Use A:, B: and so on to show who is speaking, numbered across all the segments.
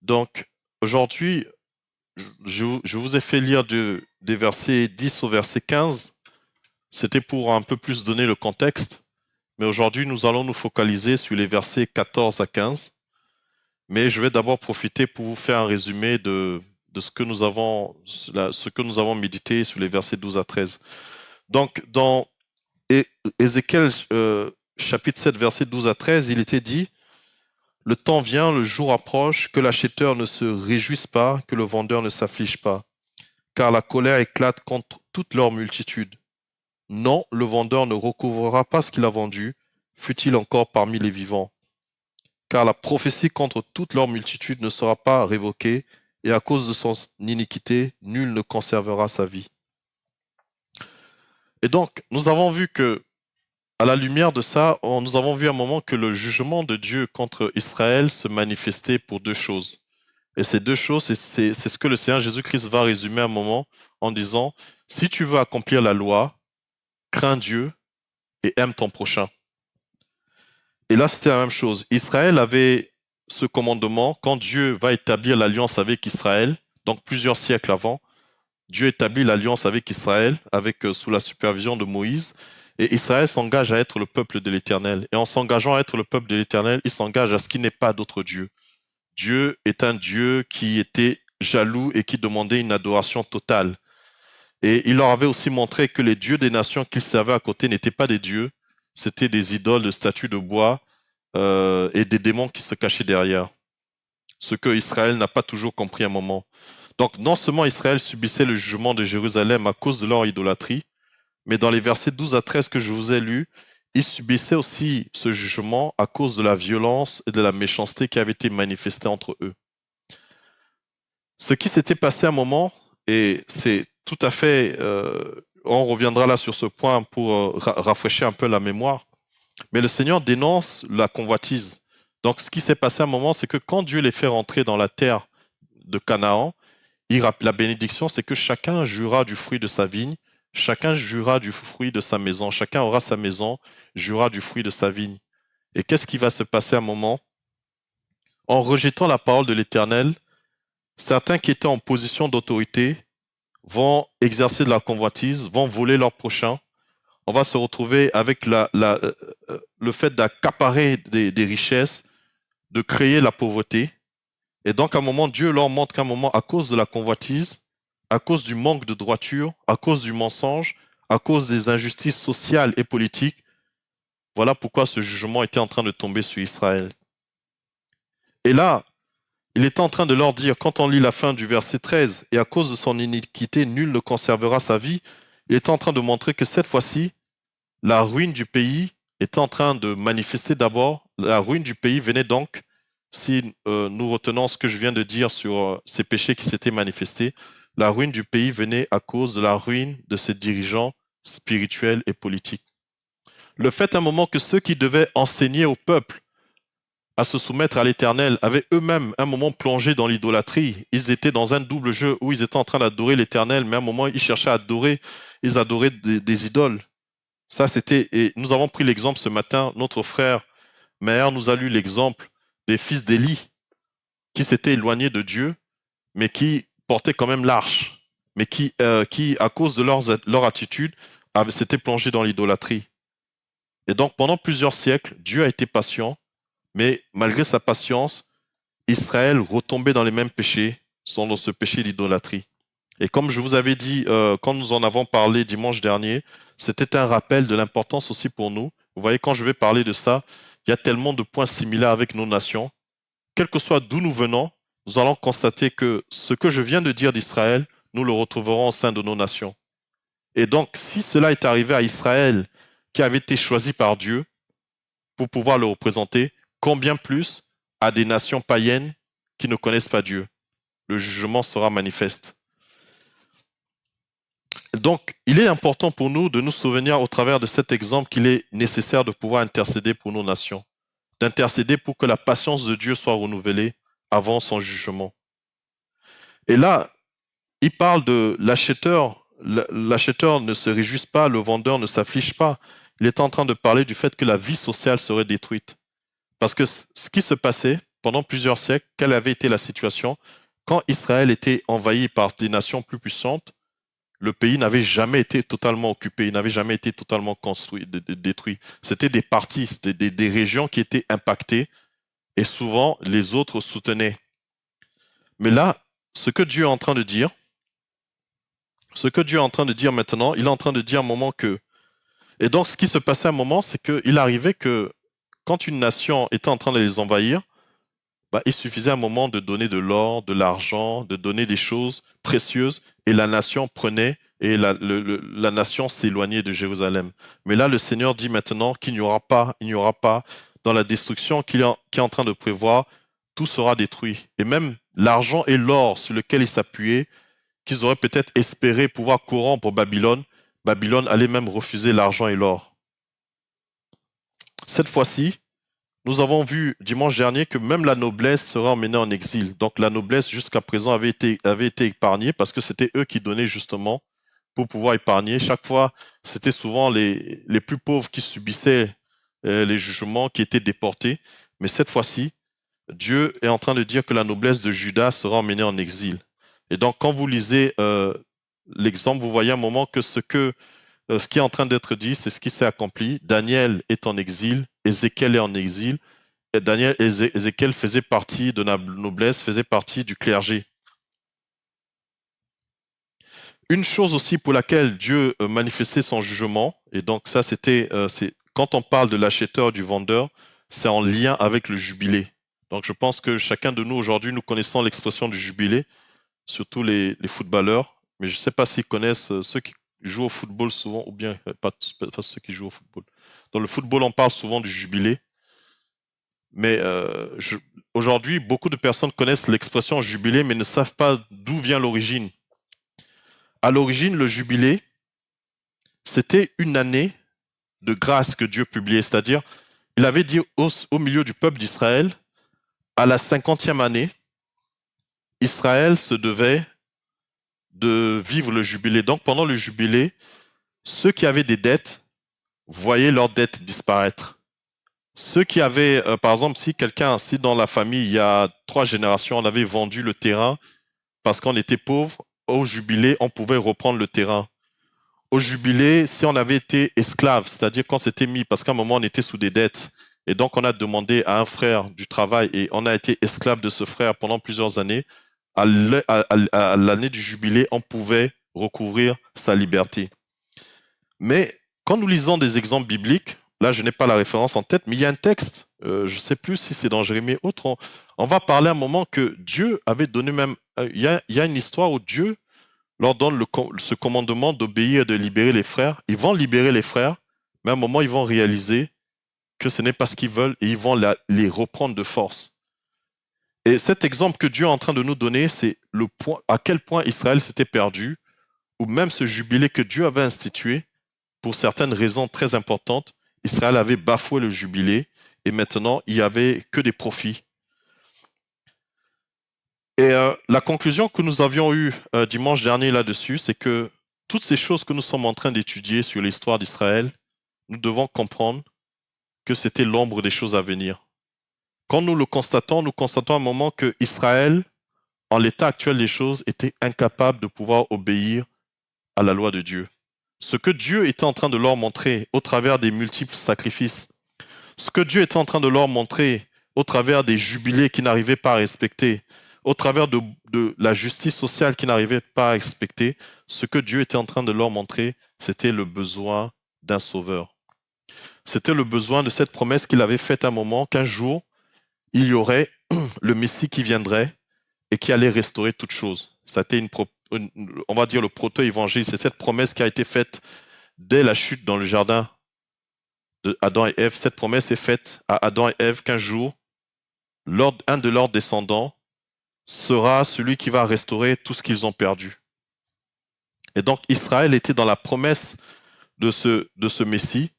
A: Donc, aujourd'hui, je vous ai fait lire des versets 10 au verset 15. C'était pour un peu plus donner le contexte. Mais aujourd'hui, nous allons nous focaliser sur les versets 14 à 15. Mais je vais d'abord profiter pour vous faire un résumé de ce que nous avons médité sur les versets 12 à 13. Donc, dans Ézéchiel chapitre 7, verset 12 à 13, il était dit: le temps vient, le jour approche, que l'acheteur ne se réjouisse pas, que le vendeur ne s'afflige pas, car la colère éclate contre toute leur multitude. Non, le vendeur ne recouvrera pas ce qu'il a vendu, fût-il encore parmi les vivants. Car la prophétie contre toute leur multitude ne sera pas révoquée, et à cause de son iniquité, nul ne conservera sa vie. Et donc, nous avons vu que, à la lumière de ça, nous avons vu un moment que le jugement de Dieu contre Israël se manifestait pour deux choses. Et ces deux choses, c'est ce que le Seigneur Jésus-Christ va résumer un moment en disant: si tu veux accomplir la loi, crains Dieu et aime ton prochain. Et là, c'était la même chose. Israël avait ce commandement quand Dieu va établir l'alliance avec Israël, donc plusieurs siècles avant. Dieu établit l'alliance avec Israël, sous la supervision de Moïse, et Israël s'engage à être le peuple de l'Éternel. Et en s'engageant à être le peuple de l'Éternel, il s'engage à ce qu'il n'est pas d'autre Dieu. Dieu est un Dieu qui était jaloux et qui demandait une adoration totale. Et il leur avait aussi montré que les dieux des nations qu'ils servaient à côté n'étaient pas des dieux, c'était des idoles de statues de bois et des démons qui se cachaient derrière. Ce que Israël n'a pas toujours compris à un moment. Donc non seulement Israël subissait le jugement de Jérusalem à cause de leur idolâtrie, mais dans les versets 12 à 13 que je vous ai lus, ils subissaient aussi ce jugement à cause de la violence et de la méchanceté qui avait été manifestée entre eux. Ce qui s'était passé à un moment, et c'est tout à fait, on reviendra là sur ce point pour rafraîchir un peu la mémoire, mais le Seigneur dénonce la convoitise. Donc ce qui s'est passé à un moment, c'est que quand Dieu les fait rentrer dans la terre de Canaan, la bénédiction, c'est que chacun jurera du fruit de sa vigne, chacun jurera du fruit de sa maison, chacun aura sa maison, jurera du fruit de sa vigne. Et qu'est-ce qui va se passer à un moment? En rejetant la parole de l'Éternel, certains qui étaient en position d'autorité vont exercer de la convoitise, vont voler leur prochain. On va se retrouver avec le fait d'accaparer des richesses, de créer la pauvreté. Et donc, à un moment, Dieu leur montre qu'à un moment, à cause de la convoitise, à cause du manque de droiture, à cause du mensonge, à cause des injustices sociales et politiques, voilà pourquoi ce jugement était en train de tomber sur Israël. Et là, il est en train de leur dire, quand on lit la fin du verset 13, et à cause de son iniquité, nul ne conservera sa vie, il est en train de montrer que cette fois-ci, la ruine du pays est en train de manifester d'abord. La ruine du pays venait donc, si nous retenons ce que je viens de dire sur ces péchés qui s'étaient manifestés, la ruine du pays venait à cause de la ruine de ses dirigeants spirituels et politiques. Le fait à un moment que ceux qui devaient enseigner au peuple à se soumettre à l'Éternel avaient eux-mêmes un moment plongé dans l'idolâtrie. Ils étaient dans un double jeu où ils étaient en train d'adorer l'Éternel, mais à un moment ils cherchaient à adorer, ils adoraient des idoles. Ça, c'était, et nous avons pris l'exemple ce matin, notre frère Maher nous a lu l'exemple des fils d'Élie qui s'étaient éloignés de Dieu, mais qui portaient quand même l'arche, mais qui, à cause de leur attitude, s'étaient plongés dans l'idolâtrie. Et donc, pendant plusieurs siècles, Dieu a été patient, mais malgré sa patience, Israël retombait dans les mêmes péchés, sont dans ce péché d'idolâtrie. Et comme je vous avais dit, quand nous en avons parlé dimanche dernier, c'était un rappel de l'importance aussi pour nous. Vous voyez, quand je vais parler de ça, il y a tellement de points similaires avec nos nations. Quel que soit d'où nous venons, nous allons constater que ce que je viens de dire d'Israël, nous le retrouverons au sein de nos nations. Et donc, si cela est arrivé à Israël, qui avait été choisi par Dieu pour pouvoir le représenter, combien plus à des nations païennes qui ne connaissent pas Dieu? Le jugement sera manifeste. Donc, il est important pour nous de nous souvenir au travers de cet exemple qu'il est nécessaire de pouvoir intercéder pour nos nations, d'intercéder pour que la patience de Dieu soit renouvelée avant son jugement. Et là, il parle de l'acheteur. L'acheteur ne se réjouisse pas, le vendeur ne s'afflige pas. Il est en train de parler du fait que la vie sociale serait détruite. Parce que ce qui se passait, pendant plusieurs siècles, quelle avait été la situation. Quand Israël était envahi par des nations plus puissantes, le pays n'avait jamais été totalement occupé, il n'avait jamais été totalement construit, détruit. C'était des parties, c'était des régions qui étaient impactées et souvent les autres soutenaient. Mais là, ce que Dieu est en train de dire, maintenant, il est en train de dire à un moment que... Et donc, ce qui se passait à un moment, c'est qu'il arrivait que quand une nation était en train de les envahir, il suffisait à un moment de donner de l'or, de l'argent, de donner des choses précieuses, et la nation prenait, et la nation s'éloignait de Jérusalem. Mais là, le Seigneur dit maintenant qu'il n'y aura pas, dans la destruction qu'il est en train de prévoir, tout sera détruit. Et même l'argent et l'or sur lequel ils s'appuyaient, qu'ils auraient peut-être espéré pouvoir corrompre Babylone, Babylone allait même refuser l'argent et l'or. Cette fois-ci, nous avons vu dimanche dernier que même la noblesse sera emmenée en exil. Donc la noblesse jusqu'à présent avait été épargnée parce que c'était eux qui donnaient justement pour pouvoir épargner. Chaque fois, c'était souvent les plus pauvres qui subissaient les jugements, qui étaient déportés. Mais cette fois-ci, Dieu est en train de dire que la noblesse de Juda sera emmenée en exil. Et donc quand vous lisez l'exemple, vous voyez un moment que ce qui est en train d'être dit, c'est ce qui s'est accompli. Daniel est en exil, Ézéchiel est en exil, et Ézéchiel faisait partie de la noblesse, faisait partie du clergé. Une chose aussi pour laquelle Dieu manifestait son jugement, et donc ça c'était, quand on parle de l'acheteur, du vendeur, c'est en lien avec le jubilé. Donc je pense que chacun de nous aujourd'hui, nous connaissons l'expression du jubilé, surtout les footballeurs, mais je ne sais pas s'ils connaissent ceux qui jouent au football souvent, ou bien pas ceux qui jouent au football. Dans le football, on parle souvent du jubilé, mais aujourd'hui, beaucoup de personnes connaissent l'expression jubilé, mais ne savent pas d'où vient l'origine. À l'origine, le jubilé, c'était une année de grâce que Dieu publiait, c'est-à-dire, il avait dit au milieu du peuple d'Israël, à la 50e année, Israël se devait de vivre le jubilé. Donc pendant le jubilé, ceux qui avaient des dettes voyaient leurs dettes disparaître. Ceux qui avaient, par exemple, si dans la famille, il y a 3 générations, on avait vendu le terrain parce qu'on était pauvre, au jubilé, on pouvait reprendre le terrain. Au jubilé, si on avait été esclave, c'est-à-dire qu'on s'était mis, parce qu'à un moment, on était sous des dettes, et donc on a demandé à un frère du travail, et on a été esclave de ce frère pendant plusieurs années, à l'année du jubilé, on pouvait recouvrir sa liberté. Mais quand nous lisons des exemples bibliques, là je n'ai pas la référence en tête, mais il y a un texte, je ne sais plus si c'est dans Jérémie ou autre, on va parler un moment que Dieu avait donné même, il y a une histoire où Dieu leur donne ce commandement d'obéir et de libérer les frères. Ils vont libérer les frères, mais à un moment ils vont réaliser que ce n'est pas ce qu'ils veulent et ils vont les reprendre de force. Et cet exemple que Dieu est en train de nous donner, c'est à quel point Israël s'était perdu, ou même ce jubilé que Dieu avait institué, pour certaines raisons très importantes, Israël avait bafoué le jubilé et maintenant il n'y avait que des profits. Et la conclusion que nous avions eue dimanche dernier là-dessus, c'est que toutes ces choses que nous sommes en train d'étudier sur l'histoire d'Israël, nous devons comprendre que c'était l'ombre des choses à venir. Quand nous le constatons, nous constatons à un moment que Israël, en l'état actuel des choses, était incapable de pouvoir obéir à la loi de Dieu. Ce que Dieu était en train de leur montrer au travers des multiples sacrifices, ce que Dieu était en train de leur montrer au travers des jubilés qu'ils n'arrivaient pas à respecter, au travers de la justice sociale qu'ils n'arrivaient pas à respecter, ce que Dieu était en train de leur montrer, c'était le besoin d'un sauveur. C'était le besoin de cette promesse qu'il avait faite à un moment, qu'un jour, il y aurait le Messie qui viendrait et qui allait restaurer toutes choses. C'était on va dire le proto-évangile, c'est cette promesse qui a été faite dès la chute dans le jardin de Adam et Ève. Cette promesse est faite à Adam et Ève qu'un jour, un de leurs descendants sera celui qui va restaurer tout ce qu'ils ont perdu. Et donc Israël était dans la promesse de ce Messie,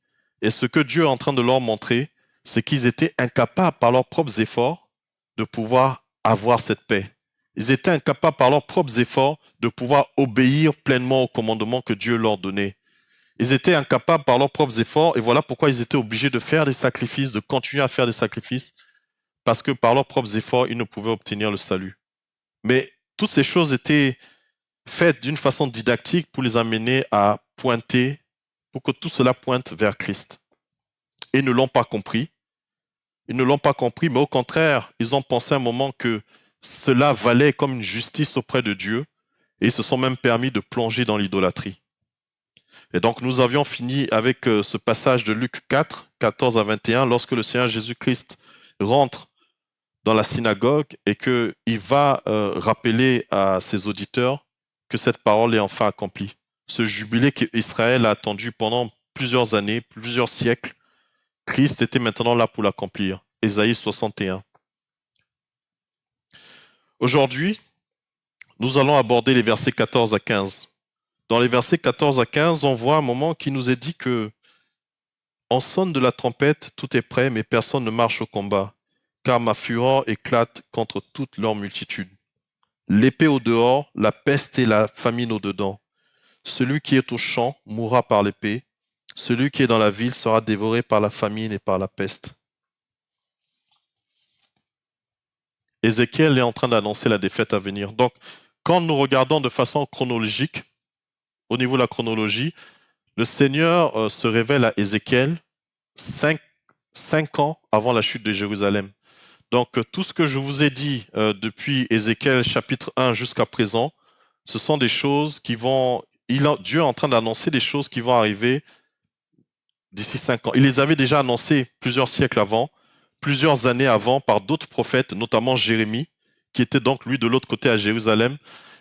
A: et ce que Dieu est en train de leur montrer, c'est qu'ils étaient incapables par leurs propres efforts de pouvoir avoir cette paix. Ils étaient incapables par leurs propres efforts de pouvoir obéir pleinement au commandement que Dieu leur donnait. Ils étaient incapables par leurs propres efforts, et voilà pourquoi ils étaient obligés de faire des sacrifices, de continuer à faire des sacrifices, parce que par leurs propres efforts, ils ne pouvaient obtenir le salut. Mais toutes ces choses étaient faites d'une façon didactique pour les amener à pointer, pour que tout cela pointe vers Christ. Et ils ne l'ont pas compris. Ils ne l'ont pas compris, mais au contraire, ils ont pensé un moment que cela valait comme une justice auprès de Dieu, et ils se sont même permis de plonger dans l'idolâtrie. Et donc nous avions fini avec ce passage de Luc 4, 14 à 21, lorsque le Seigneur Jésus-Christ rentre dans la synagogue et qu'il va rappeler à ses auditeurs que cette parole est enfin accomplie. Ce jubilé qu'Israël a attendu pendant plusieurs années, plusieurs siècles, Christ était maintenant là pour l'accomplir. Ésaïe 61. Aujourd'hui, nous allons aborder les versets 14 à 15. Dans les versets 14 à 15, on voit un moment qui nous est dit que on sonne de la trompette, tout est prêt, mais personne ne marche au combat, car ma fureur éclate contre toute leur multitude. L'épée au dehors, la peste et la famine au dedans. Celui qui est au champ mourra par l'épée, celui qui est dans la ville sera dévoré par la famine et par la peste. Ézéchiel est en train d'annoncer la défaite à venir. Donc, quand nous regardons de façon chronologique, au niveau de la chronologie, le Seigneur se révèle à Ézéchiel 5 ans avant la chute de Jérusalem. Donc, tout ce que je vous ai dit depuis Ézéchiel chapitre 1 jusqu'à présent, ce sont des choses qui vont... Dieu est en train d'annoncer des choses qui vont arriver d'ici 5 ans. Il les avait déjà annoncées plusieurs siècles avant, plusieurs années avant par d'autres prophètes, notamment Jérémie, qui était donc lui de l'autre côté à Jérusalem.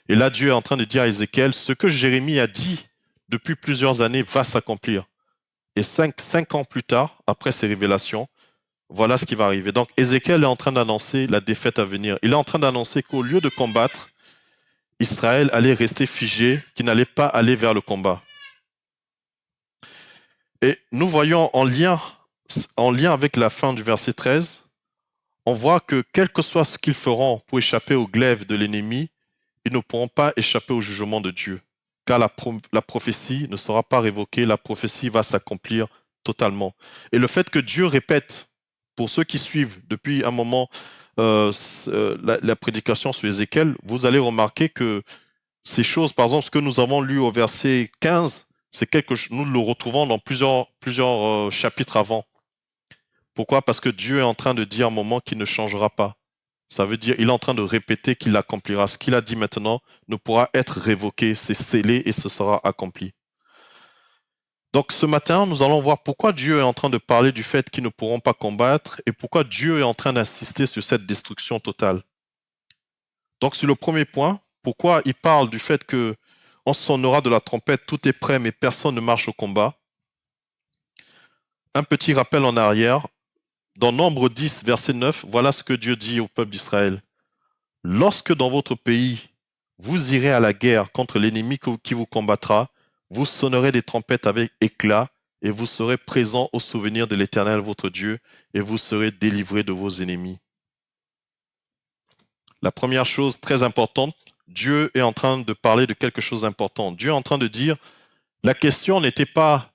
A: Et là, Dieu est en train de dire à Ézéchiel, ce que Jérémie a dit depuis plusieurs années va s'accomplir. Et 5 ans plus tard, après ces révélations, voilà ce qui va arriver. Donc, Ézéchiel est en train d'annoncer la défaite à venir. Il est en train d'annoncer qu'au lieu de combattre, Israël allait rester figé, qu'il n'allait pas aller vers le combat. Et nous voyons en lien avec la fin du verset 13, on voit que quel que soit ce qu'ils feront pour échapper au glaive de l'ennemi, ils ne pourront pas échapper au jugement de Dieu. Car la prophétie ne sera pas révoquée, la prophétie va s'accomplir totalement. Et le fait que Dieu répète, pour ceux qui suivent depuis un moment la prédication sur Ézéchiel, vous allez remarquer que ces choses, par exemple, ce que nous avons lu au verset 15, c'est nous le retrouvons dans plusieurs chapitres avant. Pourquoi? Parce que Dieu est en train de dire un moment qu'il ne changera pas. Ça veut dire qu'il est en train de répéter qu'il accomplira. Ce qu'il a dit maintenant ne pourra être révoqué, c'est scellé et ce sera accompli. Donc ce matin, nous allons voir pourquoi Dieu est en train de parler du fait qu'ils ne pourront pas combattre et pourquoi Dieu est en train d'insister sur cette destruction totale. Donc sur le premier point, pourquoi il parle du fait que on sonnera de la trompette, tout est prêt mais personne ne marche au combat. Un petit rappel en arrière. Dans Nombre 10, verset 9, voilà ce que Dieu dit au peuple d'Israël. Lorsque dans votre pays, vous irez à la guerre contre l'ennemi qui vous combattra, vous sonnerez des trompettes avec éclat et vous serez présents au souvenir de l'Éternel votre Dieu et vous serez délivrés de vos ennemis. La première chose très importante, Dieu est en train de parler de quelque chose d'important. Dieu est en train de dire, la question n'était pas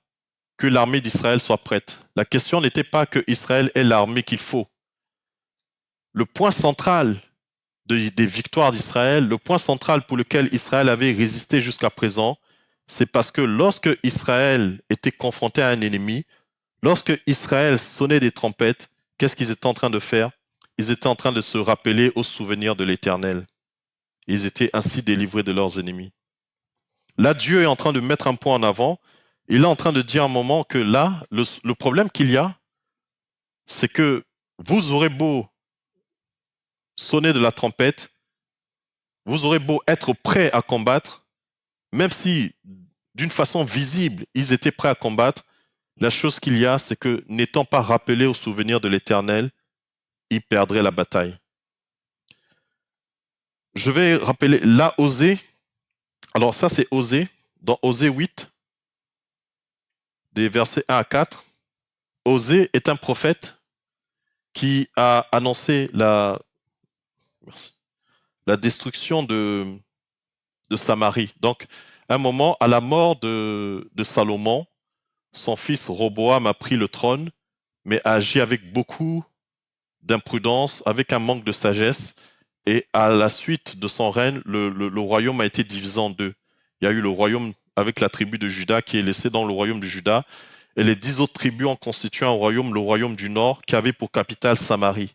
A: que l'armée d'Israël soit prête. La question n'était pas que Israël ait l'armée qu'il faut. Le point central des victoires d'Israël, le point central pour lequel Israël avait résisté jusqu'à présent, c'est parce que lorsque Israël était confronté à un ennemi, lorsque Israël sonnait des trompettes, qu'est-ce qu'ils étaient en train de faire? Ils étaient en train de se rappeler au souvenir de l'Éternel. Ils étaient ainsi délivrés de leurs ennemis. Là, Dieu est en train de mettre un point en avant. Il est en train de dire à un moment que là, le problème qu'il y a, c'est que vous aurez beau sonner de la trompette, vous aurez beau être prêt à combattre, même si d'une façon visible, ils étaient prêts à combattre, la chose qu'il y a, c'est que n'étant pas rappelés au souvenir de l'Éternel, ils perdraient la bataille. Je vais rappeler là, Osée. Alors ça, c'est Osée, dans Osée 8, des versets 1 à 4. Osée est un prophète qui a annoncé la destruction de Samarie. Donc, à un moment, à la mort de Salomon, son fils Roboam a pris le trône, mais a agi avec beaucoup d'imprudence, avec un manque de sagesse. Et à la suite de son règne, le royaume a été divisé en deux. Il y a eu le royaume avec la tribu de Juda qui est laissée dans le royaume de Juda. Et les 10 autres tribus ont constitué un royaume, le royaume du Nord, qui avait pour capitale Samarie.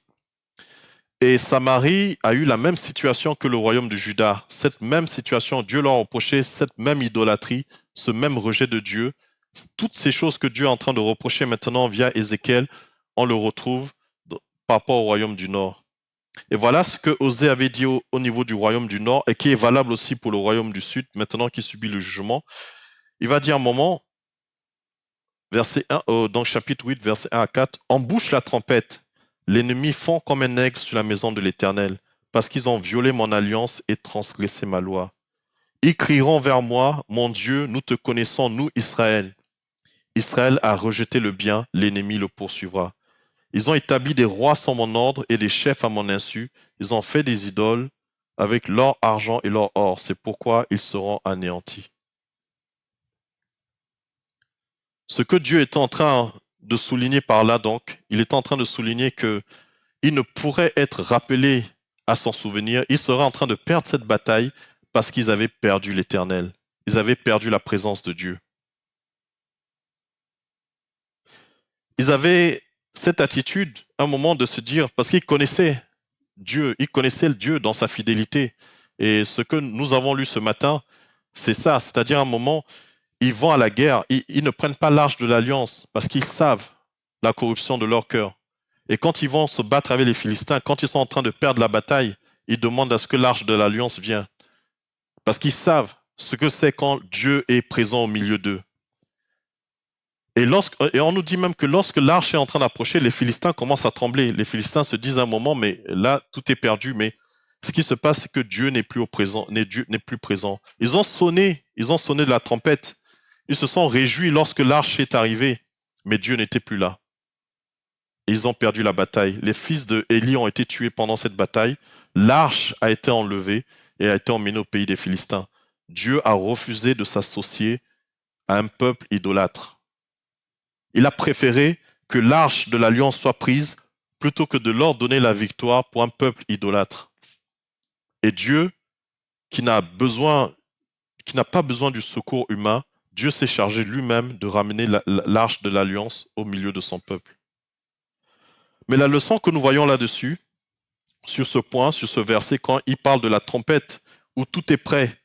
A: Et Samarie a eu la même situation que le royaume de Juda. Cette même situation, Dieu leur a reproché cette même idolâtrie, ce même rejet de Dieu. Toutes ces choses que Dieu est en train de reprocher maintenant via Ézéchiel, on le retrouve par rapport au royaume du Nord. Et voilà ce que Osée avait dit au niveau du royaume du Nord et qui est valable aussi pour le royaume du Sud, maintenant qu'il subit le jugement. Il va dire un moment, verset 1, donc chapitre 8, verset 1 à 4, « Embouche la trompette, l'ennemi fond comme un aigle sur la maison de l'Éternel, parce qu'ils ont violé mon alliance et transgressé ma loi. Ils crieront vers moi, mon Dieu, nous te connaissons, nous Israël. Israël a rejeté le bien, l'ennemi le poursuivra. Ils ont établi des rois sans mon ordre et des chefs à mon insu. Ils ont fait des idoles avec leur argent et leur or. C'est pourquoi ils seront anéantis. » Ce que Dieu est en train de souligner par là, donc, il est en train de souligner que il ne pourrait être rappelé à son souvenir. Il serait en train de perdre cette bataille parce qu'ils avaient perdu l'Éternel. Ils avaient perdu la présence de Dieu. Ils avaient cette attitude, un moment de se dire, parce qu'ils connaissaient Dieu, ils connaissaient le Dieu dans sa fidélité. Et ce que nous avons lu ce matin, c'est ça, c'est-à-dire un moment, ils vont à la guerre, ils ne prennent pas l'arche de l'alliance parce qu'ils savent la corruption de leur cœur. Et quand ils vont se battre avec les Philistins, quand ils sont en train de perdre la bataille, ils demandent à ce que l'arche de l'alliance vienne. Parce qu'ils savent ce que c'est quand Dieu est présent au milieu d'eux. Et on nous dit même que lorsque l'arche est en train d'approcher, les Philistins commencent à trembler. Les Philistins se disent un moment, mais là, tout est perdu. Mais ce qui se passe, c'est que Dieu n'est plus présent. Ils ont sonné de la trompette. Ils se sont réjouis lorsque l'arche est arrivée, mais Dieu n'était plus là. Ils ont perdu la bataille. Les fils de Élie ont été tués pendant cette bataille. L'arche a été enlevée et a été emmenée au pays des Philistins. Dieu a refusé de s'associer à un peuple idolâtre. Il a préféré que l'arche de l'alliance soit prise plutôt que de leur donner la victoire pour un peuple idolâtre. Et Dieu, qui n'a pas besoin du secours humain, Dieu s'est chargé lui-même de ramener l'arche de l'alliance au milieu de son peuple. Mais la leçon que nous voyons là-dessus, sur ce point, sur ce verset, quand il parle de la trompette, où tout est prêt,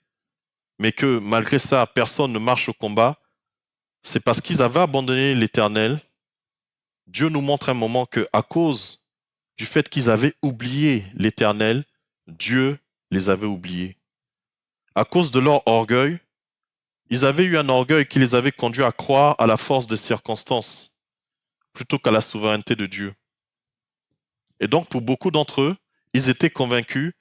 A: mais que malgré ça, personne ne marche au combat, c'est parce qu'ils avaient abandonné l'Éternel. Dieu nous montre un moment qu'à cause du fait qu'ils avaient oublié l'Éternel, Dieu les avait oubliés. À cause de leur orgueil, ils avaient eu un orgueil qui les avait conduits à croire à la force des circonstances, plutôt qu'à la souveraineté de Dieu. Et donc, pour beaucoup d'entre eux, ils étaient convaincus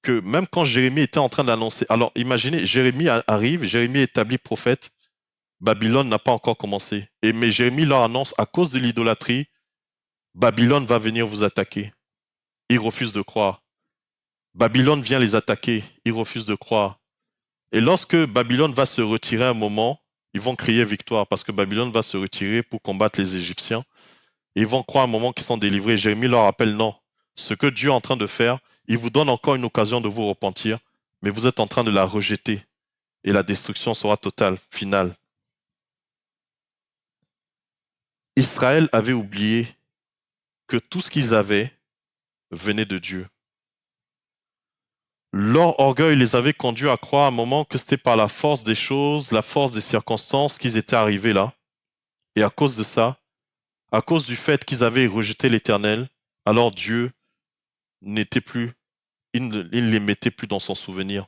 A: que même quand Jérémie était en train d'annoncer, alors imaginez, Jérémie arrive, Jérémie est établi prophète, Babylone n'a pas encore commencé. Mais Jérémie leur annonce, à cause de l'idolâtrie, Babylone va venir vous attaquer. Ils refusent de croire. Babylone vient les attaquer, ils refusent de croire. Et lorsque Babylone va se retirer un moment, ils vont crier victoire parce que Babylone va se retirer pour combattre les Égyptiens. Ils vont croire un moment qu'ils sont délivrés. Jérémie leur rappelle non. Ce que Dieu est en train de faire, il vous donne encore une occasion de vous repentir, mais vous êtes en train de la rejeter et la destruction sera totale, finale. Israël avait oublié que tout ce qu'ils avaient venait de Dieu. Leur orgueil les avait conduits à croire à un moment que c'était par la force des choses, la force des circonstances qu'ils étaient arrivés là. Et à cause de ça, à cause du fait qu'ils avaient rejeté l'Éternel, alors Dieu n'était plus, il ne les mettait plus dans son souvenir.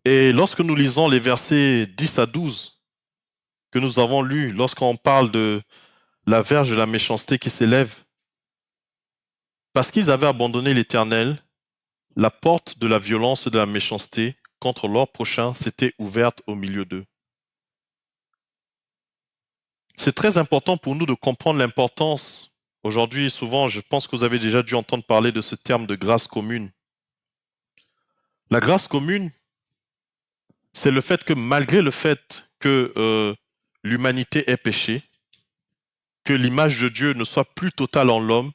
A: Et lorsque nous lisons les versets 10 à 12 que nous avons lus, lorsqu'on parle de la verge de la méchanceté qui s'élève, parce qu'ils avaient abandonné l'Éternel, la porte de la violence et de la méchanceté contre leur prochain s'était ouverte au milieu d'eux. C'est très important pour nous de comprendre l'importance. Aujourd'hui, souvent, je pense que vous avez déjà dû entendre parler de ce terme de grâce commune. La grâce commune, c'est le fait que malgré le fait que l'humanité est péché, que l'image de Dieu ne soit plus totale en l'homme,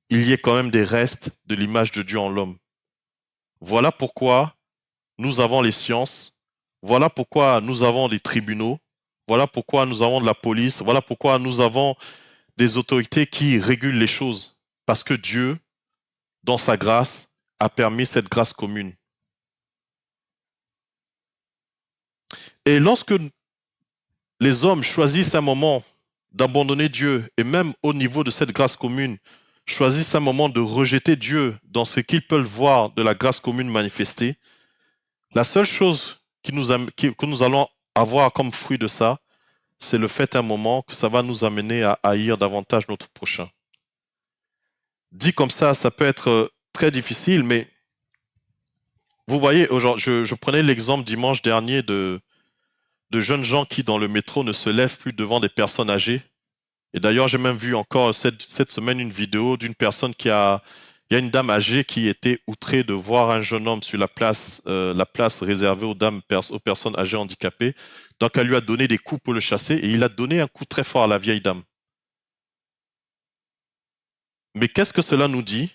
A: il y ait quand même des restes de l'image de Dieu en l'homme. Voilà pourquoi nous avons les sciences, voilà pourquoi nous avons des tribunaux, voilà pourquoi nous avons de la police, voilà pourquoi nous avons des autorités qui régulent les choses. Parce que Dieu, dans sa grâce, a permis cette grâce commune. Et lorsque les hommes choisissent un moment d'abandonner Dieu, et même au niveau de cette grâce commune, choisissent un moment de rejeter Dieu dans ce qu'ils peuvent voir de la grâce commune manifestée, la seule chose que nous allons avoir comme fruit de ça, c'est le fait un moment que ça va nous amener à haïr davantage notre prochain. Dit comme ça peut être très difficile, mais vous voyez, je prenais l'exemple dimanche dernier de jeunes gens qui, dans le métro, ne se lèvent plus devant des personnes âgées. Et d'ailleurs, j'ai même vu encore cette semaine une vidéo d'une personne il y a une dame âgée qui était outrée de voir un jeune homme sur la place réservée aux personnes âgées handicapées. Donc, elle lui a donné des coups pour le chasser et il a donné un coup très fort à la vieille dame. Mais qu'est-ce que cela nous dit?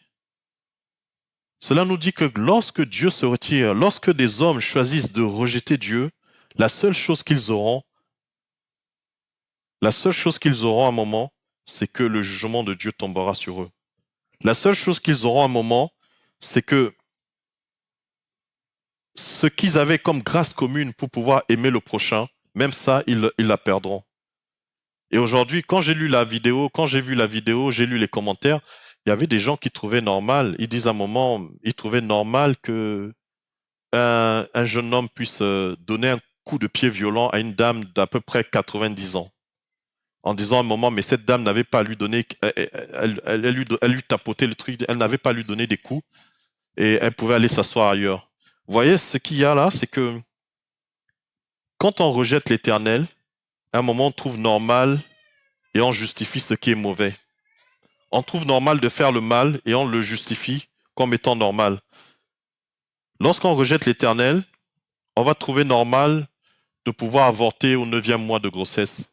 A: Cela nous dit que lorsque Dieu se retire, lorsque des hommes choisissent de rejeter Dieu, la seule chose qu'ils auront à un moment, c'est que le jugement de Dieu tombera sur eux. La seule chose qu'ils auront à un moment, c'est que ce qu'ils avaient comme grâce commune pour pouvoir aimer le prochain, même ça, ils la perdront. Et aujourd'hui, quand j'ai vu la vidéo, j'ai lu les commentaires, il y avait des gens qui trouvaient normal, ils disent à un moment, ils trouvaient normal que un jeune homme puisse donner un coup de pied violent à une dame d'à peu près 90 ans. En disant à un moment, mais cette dame n'avait pas à lui donner, elle lui tapotait le truc, elle n'avait pas à lui donner des coups et elle pouvait aller s'asseoir ailleurs. Vous voyez, ce qu'il y a là, c'est que quand on rejette l'Éternel, à un moment on trouve normal et on justifie ce qui est mauvais. On trouve normal de faire le mal et on le justifie comme étant normal. Lorsqu'on rejette l'Éternel, on va trouver normal de pouvoir avorter au 9e mois de grossesse.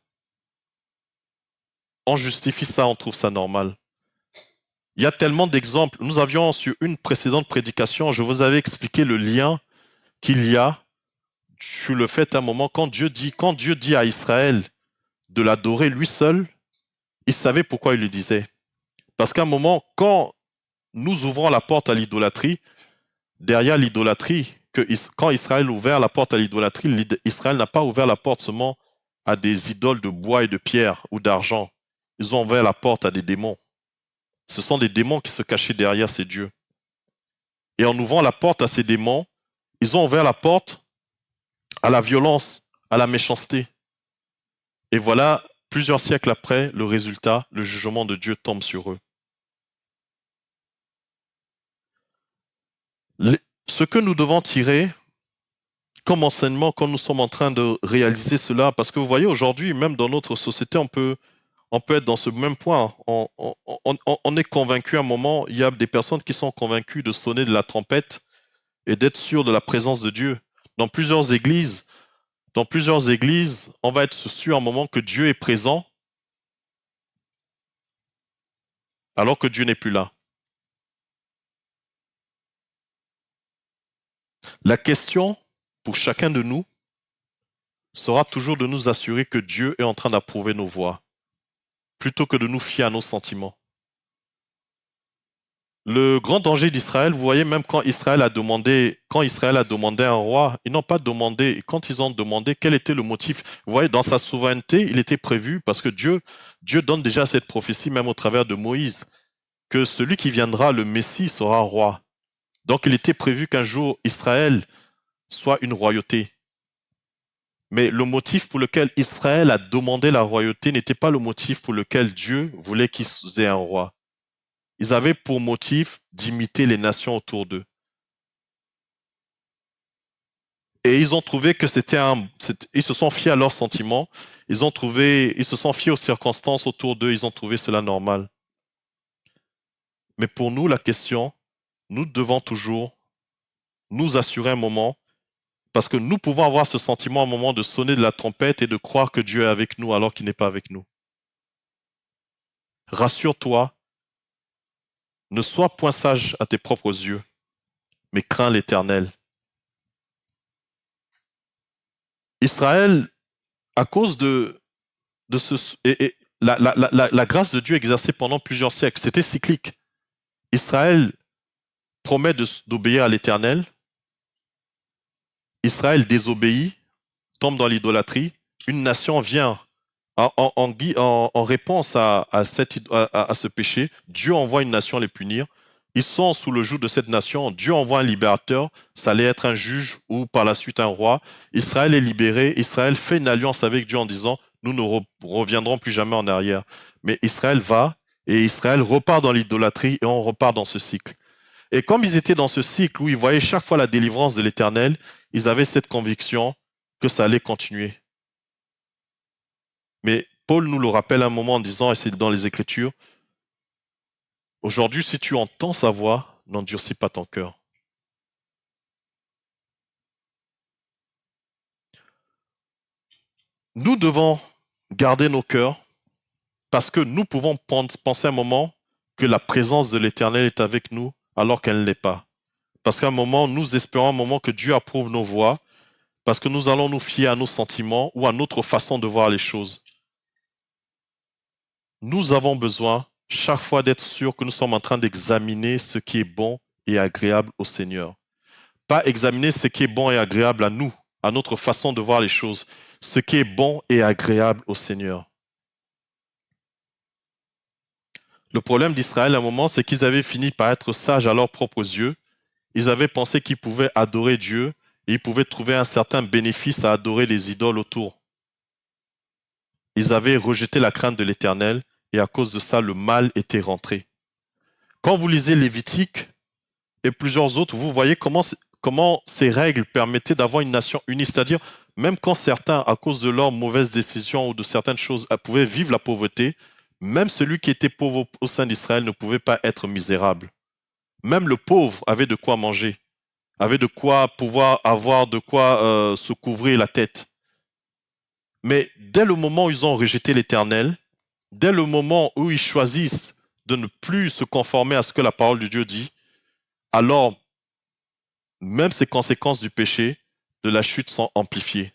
A: On justifie ça, on trouve ça normal. Il y a tellement d'exemples. Nous avions sur une précédente prédication, je vous avais expliqué le lien qu'il y a sur le fait à un moment quand Dieu dit à Israël de l'adorer lui seul, il savait pourquoi il le disait. Parce qu'à un moment, quand nous ouvrons la porte à l'idolâtrie, derrière l'idolâtrie, quand Israël a ouvert la porte à l'idolâtrie, Israël n'a pas ouvert la porte seulement à des idoles de bois et de pierre ou d'argent. Ils ont ouvert la porte à des démons. Ce sont des démons qui se cachaient derrière ces dieux. Et en ouvrant la porte à ces démons, ils ont ouvert la porte à la violence, à la méchanceté. Et voilà, plusieurs siècles après, le résultat, le jugement de Dieu tombe sur eux. Ce que nous devons tirer comme enseignement quand nous sommes en train de réaliser cela, parce que vous voyez aujourd'hui, même dans notre société, on peut être dans ce même point. On est convaincu à un moment, il y a des personnes qui sont convaincues de sonner de la trompette et d'être sûr de la présence de Dieu. Dans plusieurs églises, on va être sûr à un moment que Dieu est présent alors que Dieu n'est plus là. La question pour chacun de nous sera toujours de nous assurer que Dieu est en train d'approuver nos voies, plutôt que de nous fier à nos sentiments. Le grand danger d'Israël, vous voyez, même quand Israël a demandé un roi, ils n'ont pas demandé, quand ils ont demandé quel était le motif, vous voyez, dans sa souveraineté, il était prévu, parce que Dieu donne déjà cette prophétie, même au travers de Moïse, que celui qui viendra, le Messie, sera roi. Donc il était prévu qu'un jour Israël soit une royauté. Mais le motif pour lequel Israël a demandé la royauté n'était pas le motif pour lequel Dieu voulait qu'ils aient un roi. Ils avaient pour motif d'imiter les nations autour d'eux. Et ils ont trouvé que ils se sont fiés à leurs sentiments, ils se sont fiés aux circonstances autour d'eux, ils ont trouvé cela normal. Mais pour nous, la question, nous devons toujours nous assurer un moment, parce que nous pouvons avoir ce sentiment à un moment de sonner de la trompette et de croire que Dieu est avec nous alors qu'il n'est pas avec nous. Rassure-toi, ne sois point sage à tes propres yeux, mais crains l'Éternel. Israël, à cause de ce... Et la grâce de Dieu exercée pendant plusieurs siècles, c'était cyclique. Israël promet d'obéir à l'Éternel. Israël désobéit, tombe dans l'idolâtrie. Une nation vient en réponse à ce péché. Dieu envoie une nation les punir. Ils sont sous le joug de cette nation. Dieu envoie un libérateur. Ça allait être un juge ou par la suite un roi. Israël est libéré. Israël fait une alliance avec Dieu en disant « Nous ne reviendrons plus jamais en arrière ». Mais Israël va et Israël repart dans l'idolâtrie et on repart dans ce cycle. Et comme ils étaient dans ce cycle où ils voyaient chaque fois la délivrance de l'Éternel, ils avaient cette conviction que ça allait continuer. Mais Paul nous le rappelle un moment en disant, et c'est dans les Écritures, « Aujourd'hui, si tu entends sa voix, n'endurcis pas ton cœur. » Nous devons garder nos cœurs parce que nous pouvons penser un moment que la présence de l'Éternel est avec nous alors qu'elle ne l'est pas. Parce qu'à un moment, nous espérons un moment que Dieu approuve nos voies parce que nous allons nous fier à nos sentiments ou à notre façon de voir les choses. Nous avons besoin chaque fois d'être sûrs que nous sommes en train d'examiner ce qui est bon et agréable au Seigneur. Pas examiner ce qui est bon et agréable à nous, à notre façon de voir les choses. Ce qui est bon et agréable au Seigneur. Le problème d'Israël à un moment, c'est qu'ils avaient fini par être sages à leurs propres yeux. Ils avaient pensé qu'ils pouvaient adorer Dieu et ils pouvaient trouver un certain bénéfice à adorer les idoles autour. Ils avaient rejeté la crainte de l'Éternel et à cause de ça, le mal était rentré. Quand vous lisez Lévitique et plusieurs autres, vous voyez comment ces règles permettaient d'avoir une nation unie. C'est-à-dire, même quand certains, à cause de leurs mauvaises décisions ou de certaines choses, pouvaient vivre la pauvreté, même celui qui était pauvre au sein d'Israël ne pouvait pas être misérable. Même le pauvre avait de quoi manger, avait de quoi pouvoir avoir de quoi se couvrir la tête. Mais dès le moment où ils ont rejeté l'Éternel, dès le moment où ils choisissent de ne plus se conformer à ce que la parole de Dieu dit, alors même ces conséquences du péché, de la chute sont amplifiées.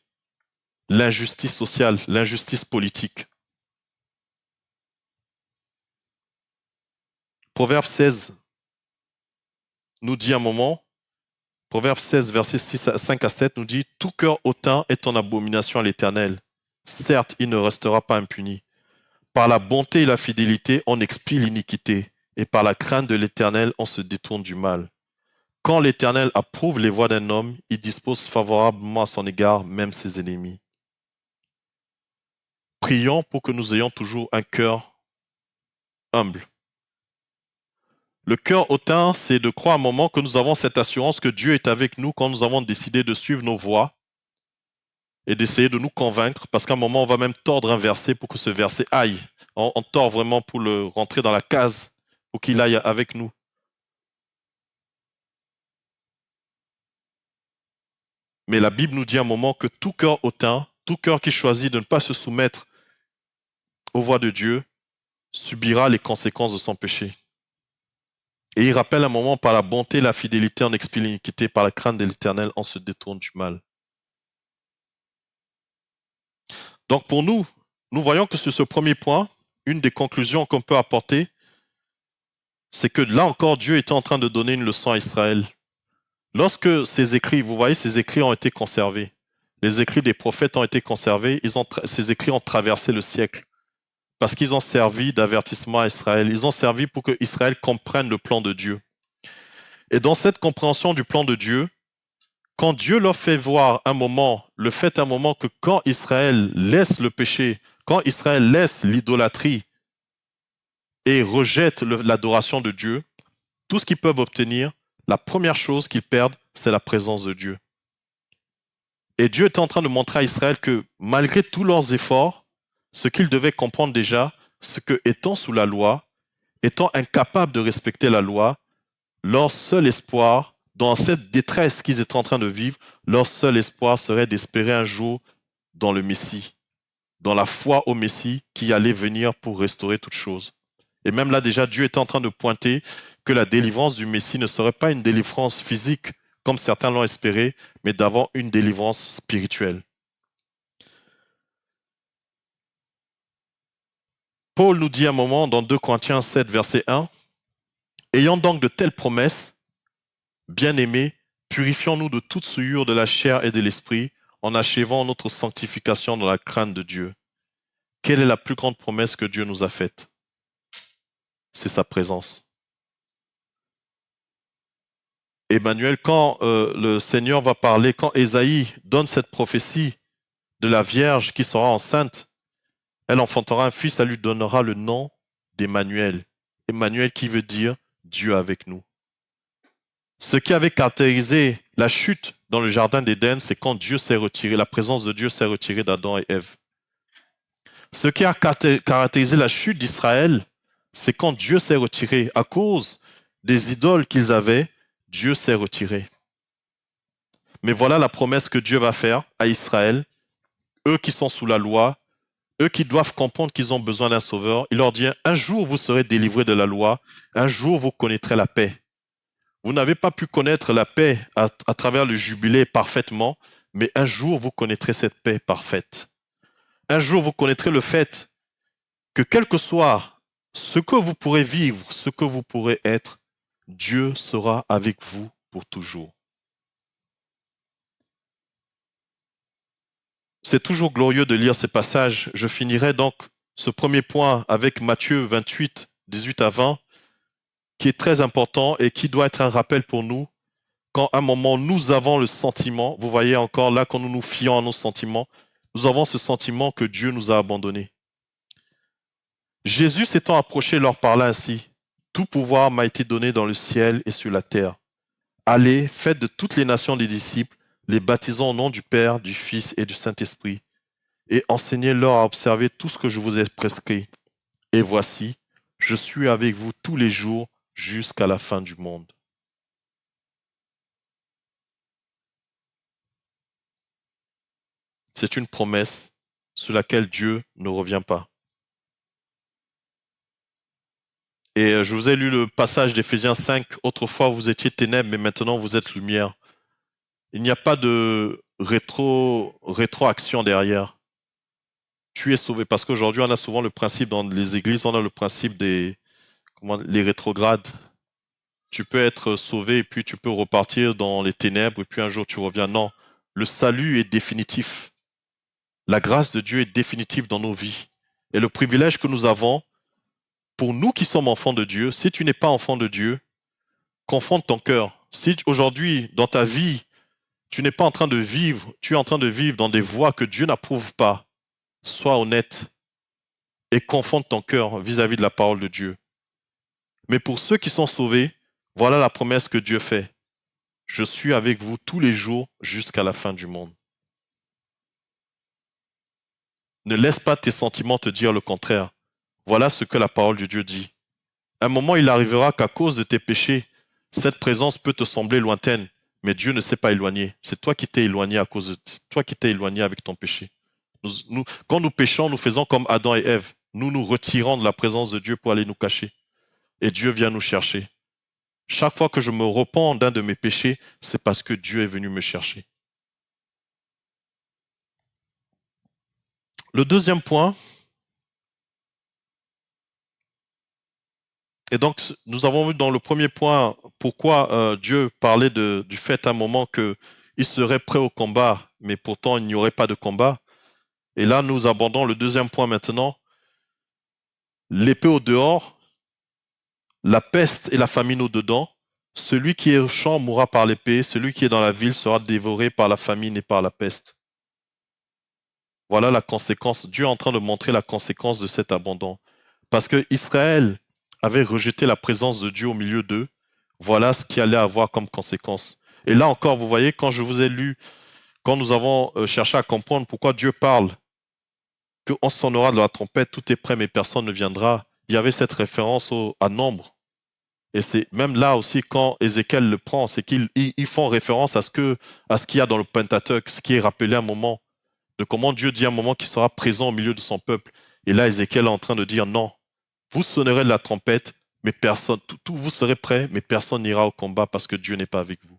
A: L'injustice sociale, l'injustice politique. Proverbe 16 nous dit un moment, Proverbe 16, versets 5 à 7 nous dit « Tout cœur hautain est en abomination à l'Éternel. Certes, il ne restera pas impuni. Par la bonté et la fidélité, on expie l'iniquité, et par la crainte de l'Éternel, on se détourne du mal. Quand l'Éternel approuve les voies d'un homme, il dispose favorablement à son égard même ses ennemis. » Prions pour que nous ayons toujours un cœur humble. Le cœur hautain, c'est de croire à un moment que nous avons cette assurance que Dieu est avec nous quand nous avons décidé de suivre nos voies et d'essayer de nous convaincre, parce qu'à un moment, on va même tordre un verset pour que ce verset aille. On tord vraiment pour le rentrer dans la case, pour qu'il aille avec nous. Mais la Bible nous dit à un moment que tout cœur hautain, tout cœur qui choisit de ne pas se soumettre aux voies de Dieu, subira les conséquences de son péché. Et il rappelle un moment, par la bonté et la fidélité, on expie l'iniquité, par la crainte de l'Éternel, on se détourne du mal. Donc pour nous, nous voyons que sur ce premier point, une des conclusions qu'on peut apporter, c'est que là encore, Dieu était en train de donner une leçon à Israël. Lorsque ces écrits, vous voyez, ces écrits ont été conservés. Les écrits des prophètes ont été conservés, ces écrits ont traversé le siècle. Parce qu'ils ont servi d'avertissement à Israël. Ils ont servi pour que Israël comprenne le plan de Dieu. Et dans cette compréhension du plan de Dieu, quand Dieu leur fait voir un moment, le fait un moment que quand Israël laisse le péché, quand Israël laisse l'idolâtrie et rejette l'adoration de Dieu, tout ce qu'ils peuvent obtenir, la première chose qu'ils perdent, c'est la présence de Dieu. Et Dieu était en train de montrer à Israël que malgré tous leurs efforts, ce qu'ils devaient comprendre déjà, c'est que étant sous la loi, étant incapables de respecter la loi, leur seul espoir, dans cette détresse qu'ils étaient en train de vivre, leur seul espoir serait d'espérer un jour dans le Messie, dans la foi au Messie qui allait venir pour restaurer toutes choses. Et même là, déjà, Dieu était en train de pointer que la délivrance du Messie ne serait pas une délivrance physique, comme certains l'ont espéré, mais d'avoir une délivrance spirituelle. Paul nous dit un moment dans 2 Corinthiens 7, verset 1, « Ayant donc de telles promesses, bien-aimés, purifions-nous de toute souillure de la chair et de l'esprit, en achevant notre sanctification dans la crainte de Dieu. » Quelle est la plus grande promesse que Dieu nous a faite? C'est sa présence. Emmanuel, quand le Seigneur va parler, quand Ésaïe donne cette prophétie de la Vierge qui sera enceinte, elle enfantera un fils, elle lui donnera le nom d'Emmanuel. Emmanuel qui veut dire Dieu avec nous. Ce qui avait caractérisé la chute dans le jardin d'Éden, c'est quand Dieu s'est retiré, la présence de Dieu s'est retirée d'Adam et Ève. Ce qui a caractérisé la chute d'Israël, c'est quand Dieu s'est retiré. À cause des idoles qu'ils avaient, Dieu s'est retiré. Mais voilà la promesse que Dieu va faire à Israël, eux qui sont sous la loi, eux qui doivent comprendre qu'ils ont besoin d'un sauveur. Il leur dit, un jour vous serez délivrés de la loi, un jour vous connaîtrez la paix. Vous n'avez pas pu connaître la paix à travers le jubilé parfaitement, mais un jour vous connaîtrez cette paix parfaite. Un jour vous connaîtrez le fait que quel que soit ce que vous pourrez vivre, ce que vous pourrez être, Dieu sera avec vous pour toujours. C'est toujours glorieux de lire ces passages. Je finirai donc ce premier point avec Matthieu 28, 18 à 20, qui est très important et qui doit être un rappel pour nous. Quand à un moment nous avons le sentiment, vous voyez encore là, quand nous nous fions à nos sentiments, nous avons ce sentiment que Dieu nous a abandonnés. Jésus s'étant approché leur parla ainsi, « Tout pouvoir m'a été donné dans le ciel et sur la terre. Allez, faites de toutes les nations des disciples, les baptisant au nom du Père, du Fils et du Saint-Esprit, et enseignez-leur à observer tout ce que je vous ai prescrit. Et voici, je suis avec vous tous les jours jusqu'à la fin du monde. » C'est une promesse sur laquelle Dieu ne revient pas. Et je vous ai lu le passage d'Éphésiens 5. Autrefois, vous étiez ténèbres, mais maintenant, vous êtes lumière. Il n'y a pas de rétroaction derrière. Tu es sauvé. Parce qu'aujourd'hui, on a souvent le principe dans les églises, on a le principe les rétrogrades. Tu peux être sauvé et puis tu peux repartir dans les ténèbres et puis un jour tu reviens. Non, le salut est définitif. La grâce de Dieu est définitive dans nos vies. Et le privilège que nous avons, pour nous qui sommes enfants de Dieu, si tu n'es pas enfant de Dieu, confronte ton cœur. Si aujourd'hui, dans ta vie, tu n'es pas en train de vivre, tu es en train de vivre dans des voies que Dieu n'approuve pas, sois honnête et confronte ton cœur vis-à-vis de la parole de Dieu. Mais pour ceux qui sont sauvés, voilà la promesse que Dieu fait. Je suis avec vous tous les jours jusqu'à la fin du monde. Ne laisse pas tes sentiments te dire le contraire. Voilà ce que la parole de Dieu dit. À un moment, il arrivera qu'à cause de tes péchés, cette présence peut te sembler lointaine, mais Dieu ne s'est pas éloigné. C'est toi qui t'es éloigné à cause de toi qui t'es éloigné avec ton péché. Quand nous péchons, nous faisons comme Adam et Ève. Nous nous retirons de la présence de Dieu pour aller nous cacher. Et Dieu vient nous chercher. Chaque fois que je me repens d'un de mes péchés, c'est parce que Dieu est venu me chercher. Le deuxième point, et donc nous avons vu dans le premier point pourquoi Dieu parlait du fait à un moment qu'il serait prêt au combat, mais pourtant il n'y aurait pas de combat. Et là, nous abordons le deuxième point maintenant. L'épée au dehors, la peste et la famine au dedans. Celui qui est au champ mourra par l'épée, celui qui est dans la ville sera dévoré par la famine et par la peste. Voilà la conséquence. Dieu est en train de montrer la conséquence de cet abandon. Parce que Israël avait rejeté la présence de Dieu au milieu d'eux. Voilà ce qui allait avoir comme conséquence. Et là encore, vous voyez, quand je vous ai lu, quand nous avons cherché à comprendre pourquoi Dieu parle, qu'on sonnera de la trompette, tout est prêt, mais personne ne viendra. Il y avait cette référence à nombre. Et c'est même là aussi, quand Ézéchiel le prend, c'est qu'ils font référence à ce qu'il y a dans le Pentateuque, ce qui est rappelé à un moment, de comment Dieu dit à un moment qu'il sera présent au milieu de son peuple. Et là, Ézéchiel est en train de dire non, Vous sonnerez de la trompette, mais personne, vous serez prêts, mais personne n'ira au combat parce que Dieu n'est pas avec vous.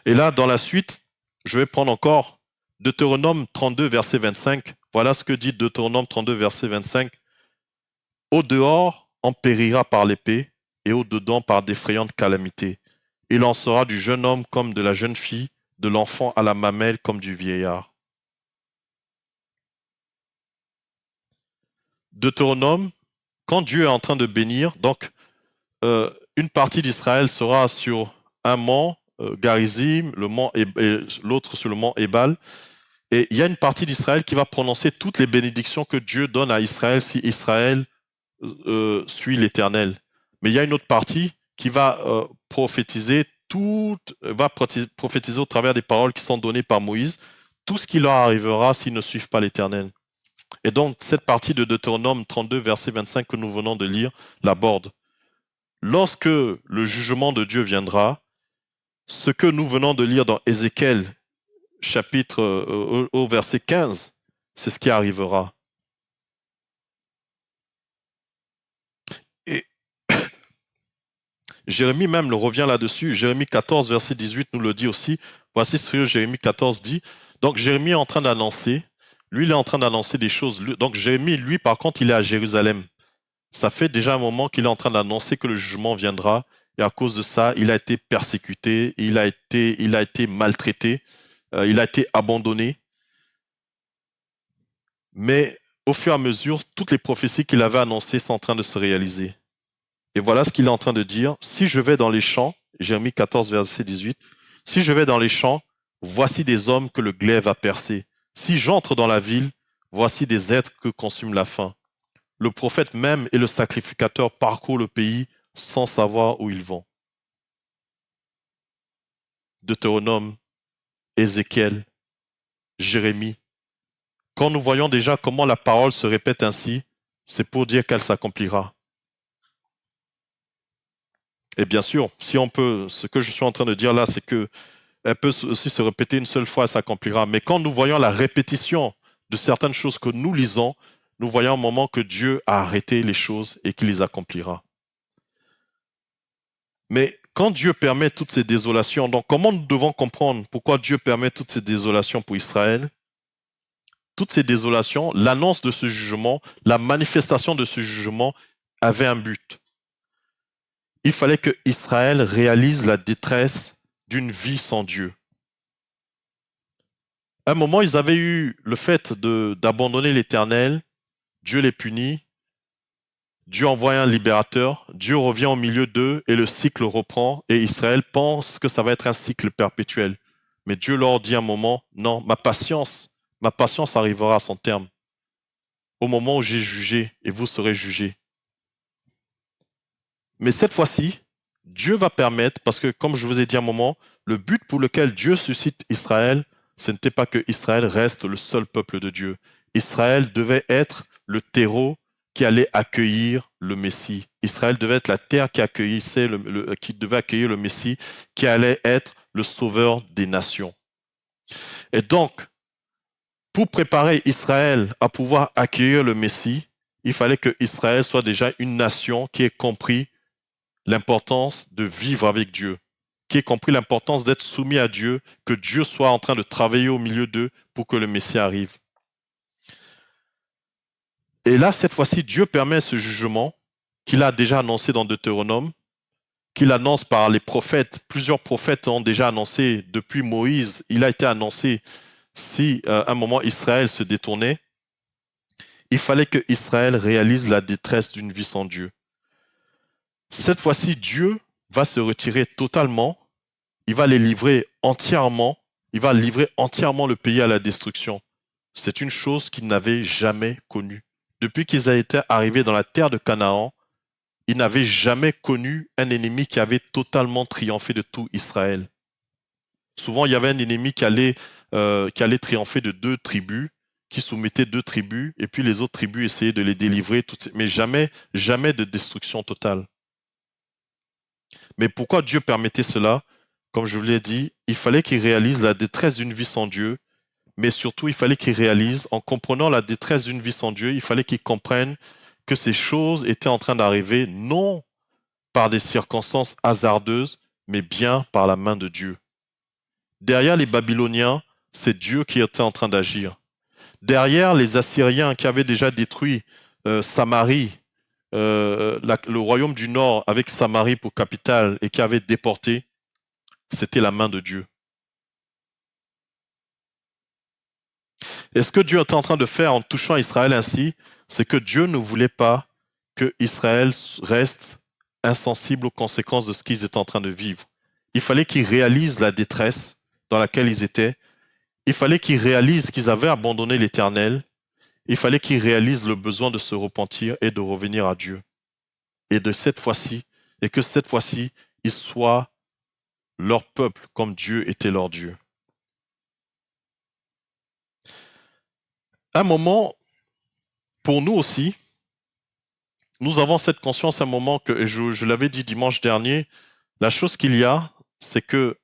A: Et là, dans la suite, je vais prendre encore Deutéronome 32, verset 25. Voilà ce que dit Deutéronome 32, verset 25. Au dehors, on périra par l'épée, et au dedans par d'effrayantes calamités. Il en sera du jeune homme comme de la jeune fille, de l'enfant à la mamelle comme du vieillard. Deutéronome, quand Dieu est en train de bénir, donc une partie d'Israël sera sur un mont, Garizim, le mont et l'autre sur le mont Ebal. Et il y a une partie d'Israël qui va prononcer toutes les bénédictions que Dieu donne à Israël si Israël suit l'Éternel. Mais il y a une autre partie qui va prophétiser au travers des paroles qui sont données par Moïse, tout ce qui leur arrivera s'ils ne suivent pas l'Éternel. Et donc, cette partie de Deutéronome 32, verset 25 que nous venons de lire, l'aborde. Lorsque le jugement de Dieu viendra, ce que nous venons de lire dans Ézéchiel, chapitre au verset 15, c'est ce qui arrivera. Et Jérémie même le revient là-dessus. Jérémie 14, verset 18 nous le dit aussi. Voici ce que Jérémie 14 dit. Donc Jérémie est en train d'annoncer. Lui, il est en train d'annoncer des choses. Donc Jérémie, lui, par contre, il est à Jérusalem. Ça fait déjà un moment qu'il est en train d'annoncer que le jugement viendra. Et à cause de ça, il a été persécuté, il a été maltraité, il a été abandonné. Mais au fur et à mesure, toutes les prophéties qu'il avait annoncées sont en train de se réaliser. Et voilà ce qu'il est en train de dire. Si je vais dans les champs, Jérémie 14, verset 18, si je vais dans les champs, voici des hommes que le glaive a percés. Si j'entre dans la ville, voici des êtres que consume la faim. Le prophète même et le sacrificateur parcourent le pays sans savoir où ils vont. Deutéronome, Ézéchiel, Jérémie. Quand nous voyons déjà comment la parole se répète ainsi, c'est pour dire qu'elle s'accomplira. Et bien sûr, si on peut, ce que je suis en train de dire là, c'est que elle peut aussi se répéter une seule fois, elle s'accomplira. Mais quand nous voyons la répétition de certaines choses que nous lisons, nous voyons un moment que Dieu a arrêté les choses et qu'il les accomplira. Mais quand Dieu permet toutes ces désolations, donc comment nous devons comprendre pourquoi Dieu permet toutes ces désolations pour Israël? Toutes ces désolations, l'annonce de ce jugement, la manifestation de ce jugement avait un but. Il fallait que Israël réalise la détresse d'une vie sans Dieu. À un moment, ils avaient eu le fait d'abandonner l'Éternel, Dieu les punit, Dieu envoie un libérateur, Dieu revient au milieu d'eux et le cycle reprend et Israël pense que ça va être un cycle perpétuel. Mais Dieu leur dit à un moment, non, ma patience arrivera à son terme. Au moment où j'ai jugé et vous serez jugés. Mais cette fois-ci, Dieu va permettre, parce que comme je vous ai dit à un moment, le but pour lequel Dieu suscite Israël, ce n'était pas que Israël reste le seul peuple de Dieu. Israël devait être le terreau qui allait accueillir le Messie. Israël devait être la terre qui qui devait accueillir le Messie, qui allait être le sauveur des nations. Et donc, pour préparer Israël à pouvoir accueillir le Messie, il fallait que Israël soit déjà une nation qui ait compris l'importance de vivre avec Dieu, qui ait compris l'importance d'être soumis à Dieu, que Dieu soit en train de travailler au milieu d'eux pour que le Messie arrive. Et là, cette fois-ci, Dieu permet ce jugement qu'il a déjà annoncé dans Deutéronome, qu'il annonce par les prophètes. Plusieurs prophètes ont déjà annoncé, depuis Moïse, il a été annoncé si à un moment Israël se détournait, il fallait que Israël réalise la détresse d'une vie sans Dieu. Cette fois-ci, Dieu va se retirer totalement, il va les livrer entièrement, il va livrer entièrement le pays à la destruction. C'est une chose qu'ils n'avaient jamais connue. Depuis qu'ils étaient arrivés dans la terre de Canaan, ils n'avaient jamais connu un ennemi qui avait totalement triomphé de tout Israël. Souvent, il y avait un ennemi qui allait triompher de 2 tribus, qui soumettait 2 tribus, et puis les autres tribus essayaient de les délivrer, mais jamais de destruction totale. Mais pourquoi Dieu permettait cela? Comme je vous l'ai dit, il fallait qu'il réalise la détresse d'une vie sans Dieu, mais surtout, il fallait qu'il réalise, en comprenant la détresse d'une vie sans Dieu, il fallait qu'il comprenne que ces choses étaient en train d'arriver non par des circonstances hasardeuses, mais bien par la main de Dieu. Derrière les Babyloniens, c'est Dieu qui était en train d'agir. Derrière les Assyriens qui avaient déjà détruit Samarie, le royaume du Nord avec Samarie pour capitale et qui avaient déporté, c'était la main de Dieu. Et ce que Dieu était en train de faire en touchant Israël ainsi, c'est que Dieu ne voulait pas que Israël reste insensible aux conséquences de ce qu'ils étaient en train de vivre. Il fallait qu'ils réalisent la détresse dans laquelle ils étaient. Il fallait qu'ils réalisent qu'ils avaient abandonné l'Éternel. Il fallait qu'ils réalisent le besoin de se repentir et de revenir à Dieu. Et que cette fois-ci, ils soient leur peuple comme Dieu était leur Dieu. Un moment, pour nous aussi, nous avons cette conscience, un moment que, et je l'avais dit dimanche dernier, la chose qu'il y a, c'est que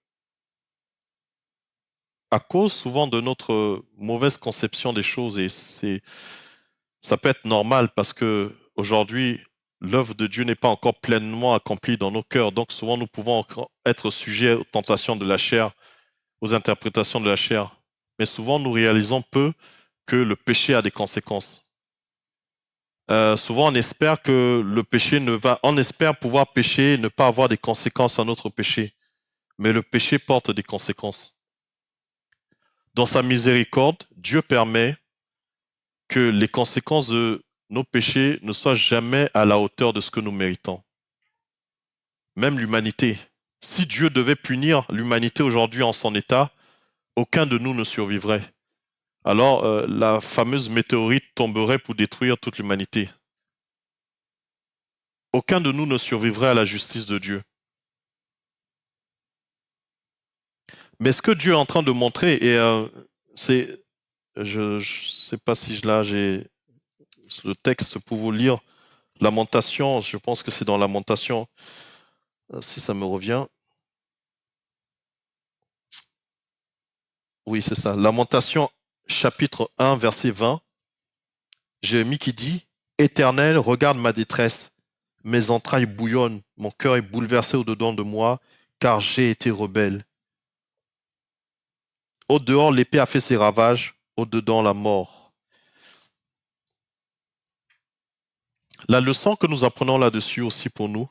A: à cause souvent de notre mauvaise conception des choses, et ça peut être normal parce que aujourd'hui, l'œuvre de Dieu n'est pas encore pleinement accomplie dans nos cœurs, donc souvent nous pouvons encore être sujets aux tentations de la chair, aux interprétations de la chair. Mais souvent nous réalisons peu que le péché a des conséquences. Souvent on espère que le péché on espère pouvoir pécher et ne pas avoir des conséquences à notre péché. Mais le péché porte des conséquences. Dans sa miséricorde, Dieu permet que les conséquences de nos péchés ne soient jamais à la hauteur de ce que nous méritons. Même l'humanité. Si Dieu devait punir l'humanité aujourd'hui en son état, aucun de nous ne survivrait. Alors, la fameuse météorite tomberait pour détruire toute l'humanité. Aucun de nous ne survivrait à la justice de Dieu. Mais ce que Dieu est en train de montrer, et je ne sais pas si j'ai le texte pour vous lire, Lamentation, je pense que c'est dans Lamentation, si ça me revient. Oui, c'est ça. Lamentation, chapitre 1, verset 20. Jérémie qui dit, « Éternel, regarde ma détresse. Mes entrailles bouillonnent, mon cœur est bouleversé au-dedans de moi, car j'ai été rebelle. Au-dehors, l'épée a fait ses ravages, au-dedans, la mort. » La leçon que nous apprenons là-dessus aussi pour nous,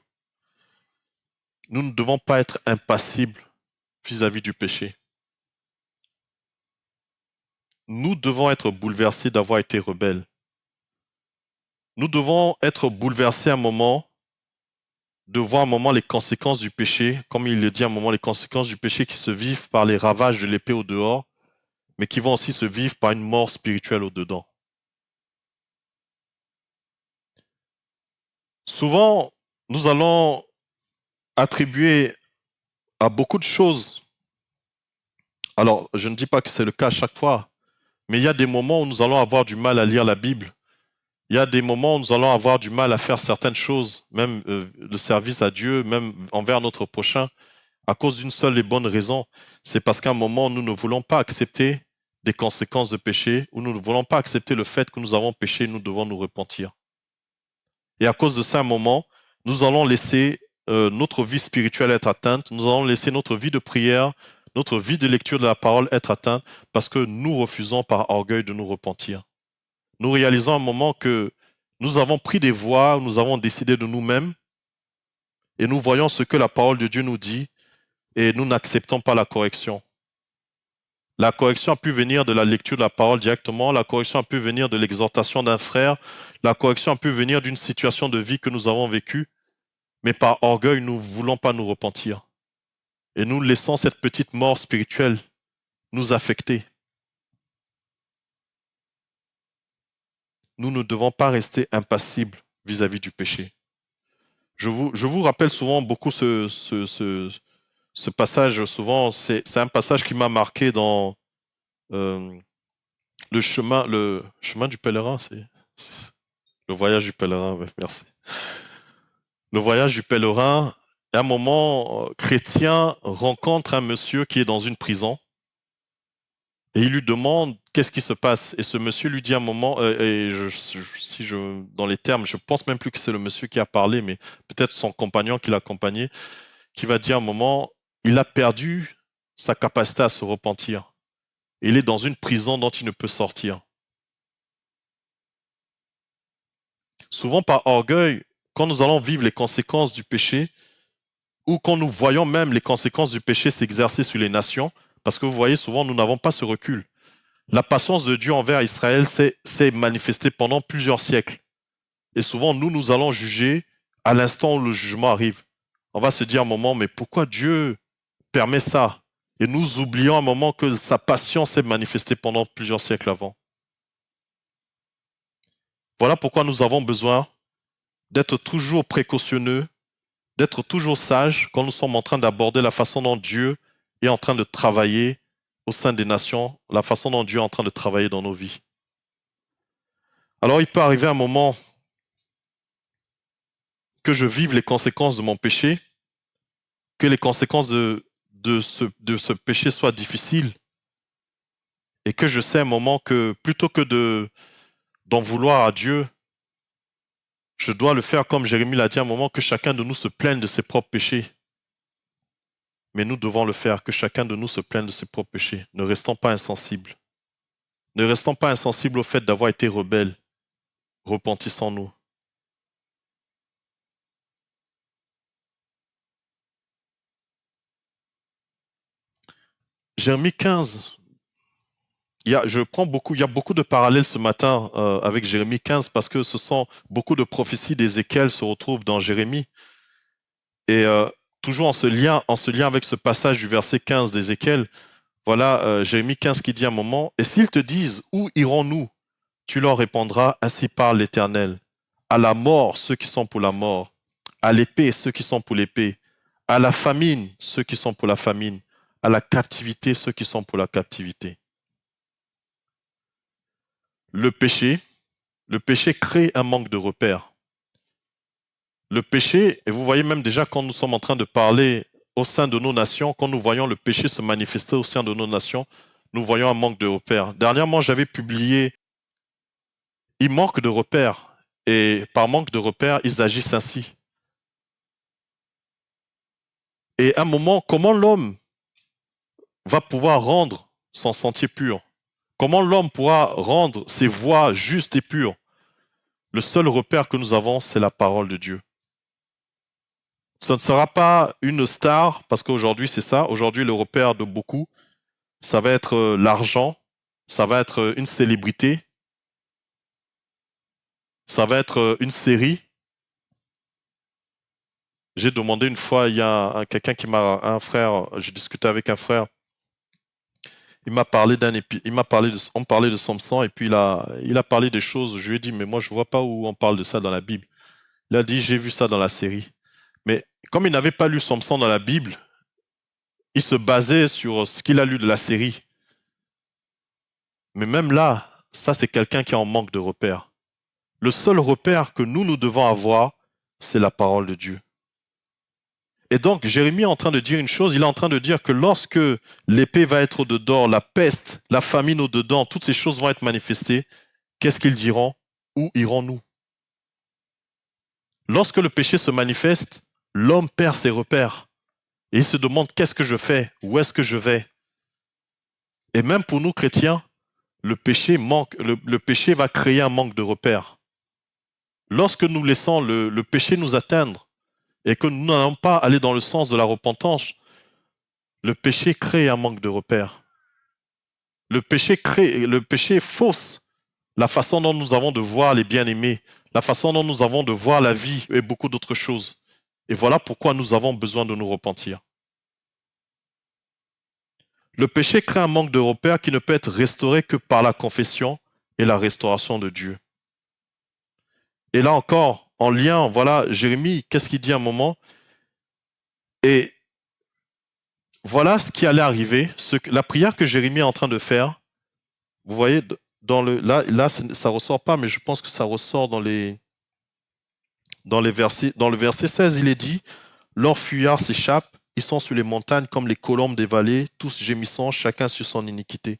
A: nous ne devons pas être impassibles vis-à-vis du péché. Nous devons être bouleversés d'avoir été rebelles. Nous devons être bouleversés à un moment, de voir un moment les conséquences du péché, comme il le dit à un moment, les conséquences du péché qui se vivent par les ravages de l'épée au dehors, mais qui vont aussi se vivre par une mort spirituelle au dedans. Souvent, nous allons attribuer à beaucoup de choses. Alors, je ne dis pas que c'est le cas à chaque fois, mais il y a des moments où nous allons avoir du mal à lire la Bible. Il y a des moments où nous allons avoir du mal à faire certaines choses, même le service à Dieu, même envers notre prochain, à cause d'une seule et bonne raison. C'est parce qu'à un moment, nous ne voulons pas accepter des conséquences de péché, ou nous ne voulons pas accepter le fait que nous avons péché, nous devons nous repentir. Et à cause de ça, à un moment, nous allons laisser notre vie spirituelle être atteinte, nous allons laisser notre vie de prière, notre vie de lecture de la parole être atteinte, parce que nous refusons par orgueil de nous repentir. Nous réalisons à un moment que nous avons pris des voies, nous avons décidé de nous-mêmes, et nous voyons ce que la parole de Dieu nous dit, et nous n'acceptons pas la correction. La correction a pu venir de la lecture de la parole directement, la correction a pu venir de l'exhortation d'un frère, la correction a pu venir d'une situation de vie que nous avons vécue, mais par orgueil, nous ne voulons pas nous repentir. Et nous laissons cette petite mort spirituelle nous affecter. Nous ne devons pas rester impassibles vis-à-vis du péché. Je vous rappelle souvent beaucoup ce passage. Souvent, c'est un passage qui m'a marqué dans le chemin du pèlerin. C'est le voyage du pèlerin, merci. Le voyage du pèlerin, à un moment, chrétien rencontre un monsieur qui est dans une prison. Et il lui demande qu'est-ce qui se passe. Et ce monsieur lui dit un moment, dans les termes, je pense même plus que c'est le monsieur qui a parlé, mais peut-être son compagnon qui l'accompagnait, qui va dire un moment, il a perdu sa capacité à se repentir. Il est dans une prison dont il ne peut sortir. Souvent par orgueil, quand nous allons vivre les conséquences du péché, ou quand nous voyons même les conséquences du péché s'exercer sur les nations, parce que vous voyez, souvent nous n'avons pas ce recul. La patience de Dieu envers Israël s'est manifestée pendant plusieurs siècles. Et souvent, nous allons juger à l'instant où le jugement arrive. On va se dire un moment, mais pourquoi Dieu permet ça? Et nous oublions un moment que sa patience s'est manifestée pendant plusieurs siècles avant. Voilà pourquoi nous avons besoin d'être toujours précautionneux, d'être toujours sages quand nous sommes en train d'aborder la façon dont Dieu est en train de travailler au sein des nations, la façon dont Dieu est en train de travailler dans nos vies. Alors il peut arriver un moment que je vive les conséquences de mon péché, que les conséquences de ce péché soient difficiles, et que je sais un moment que plutôt que d'en vouloir à Dieu, je dois le faire comme Jérémie l'a dit un moment, que chacun de nous se plaigne de ses propres péchés. Mais nous devons le faire, que chacun de nous se plaigne de ses propres péchés. Ne restons pas insensibles. Ne restons pas insensibles au fait d'avoir été rebelles. Repentissons-nous. Jérémie 15. Il y a beaucoup de parallèles ce matin avec Jérémie 15 parce que ce sont beaucoup de prophéties d'Ézéchiel se retrouvent dans Jérémie. Et toujours en ce lien avec ce passage du verset 15 d'Ézéchiel, voilà Jérémie 15 qui dit un moment, « Et s'ils te disent, où irons-nous? Tu leur répondras, ainsi parle l'Éternel. À la mort, ceux qui sont pour la mort. À l'épée, ceux qui sont pour l'épée. À la famine, ceux qui sont pour la famine. À la captivité, ceux qui sont pour la captivité. » Le péché crée un manque de repères. Le péché, et vous voyez même déjà quand nous sommes en train de parler au sein de nos nations, quand nous voyons le péché se manifester au sein de nos nations, nous voyons un manque de repères. Dernièrement, j'avais publié « Il manque de repères » et par manque de repères, ils agissent ainsi. Et à un moment, comment l'homme va pouvoir rendre son sentier pur? Comment l'homme pourra rendre ses voies justes et pures? Le seul repère que nous avons, c'est la parole de Dieu. Ce ne sera pas une star, parce qu'aujourd'hui c'est ça. Aujourd'hui, le repère de beaucoup, ça va être l'argent, ça va être une célébrité, ça va être une série. J'ai demandé une fois, il y a un frère, j'ai discuté avec un frère, il m'a parlé on parlait de Samson et puis il a parlé des choses. Je lui ai dit, mais moi je vois pas où on parle de ça dans la Bible. Il a dit, j'ai vu ça dans la série. Mais comme il n'avait pas lu Samson dans la Bible, il se basait sur ce qu'il a lu de la série. Mais même là, ça c'est quelqu'un qui est en manque de repères. Le seul repère que nous devons avoir, c'est la parole de Dieu. Et donc, Jérémie est en train de dire une chose, il est en train de dire que lorsque l'épée va être au-dedans, la peste, la famine au-dedans, toutes ces choses vont être manifestées, qu'est-ce qu'ils diront? Où irons-nous? Lorsque le péché se manifeste, l'homme perd ses repères. Et il se demande qu'est-ce que je fais? Où est-ce que je vais? Et même pour nous chrétiens, le péché va créer un manque de repères. Lorsque nous laissons le péché nous atteindre, et que nous n'allons pas aller dans le sens de la repentance, le péché crée un manque de repères. Le péché fausse la façon dont nous avons de voir les bien-aimés, la façon dont nous avons de voir la vie et beaucoup d'autres choses. Et voilà pourquoi nous avons besoin de nous repentir. Le péché crée un manque de repères qui ne peut être restauré que par la confession et la restauration de Dieu. Et là encore, en lien, voilà, Jérémie, qu'est-ce qu'il dit à un moment? Et voilà ce qui allait arriver, la prière que Jérémie est en train de faire. Vous voyez, là, ça ressort pas, mais je pense que ça ressort dans le verset 16, il est dit, leurs fuyards s'échappent, ils sont sur les montagnes comme les colombes des vallées, tous gémissant, chacun sur son iniquité.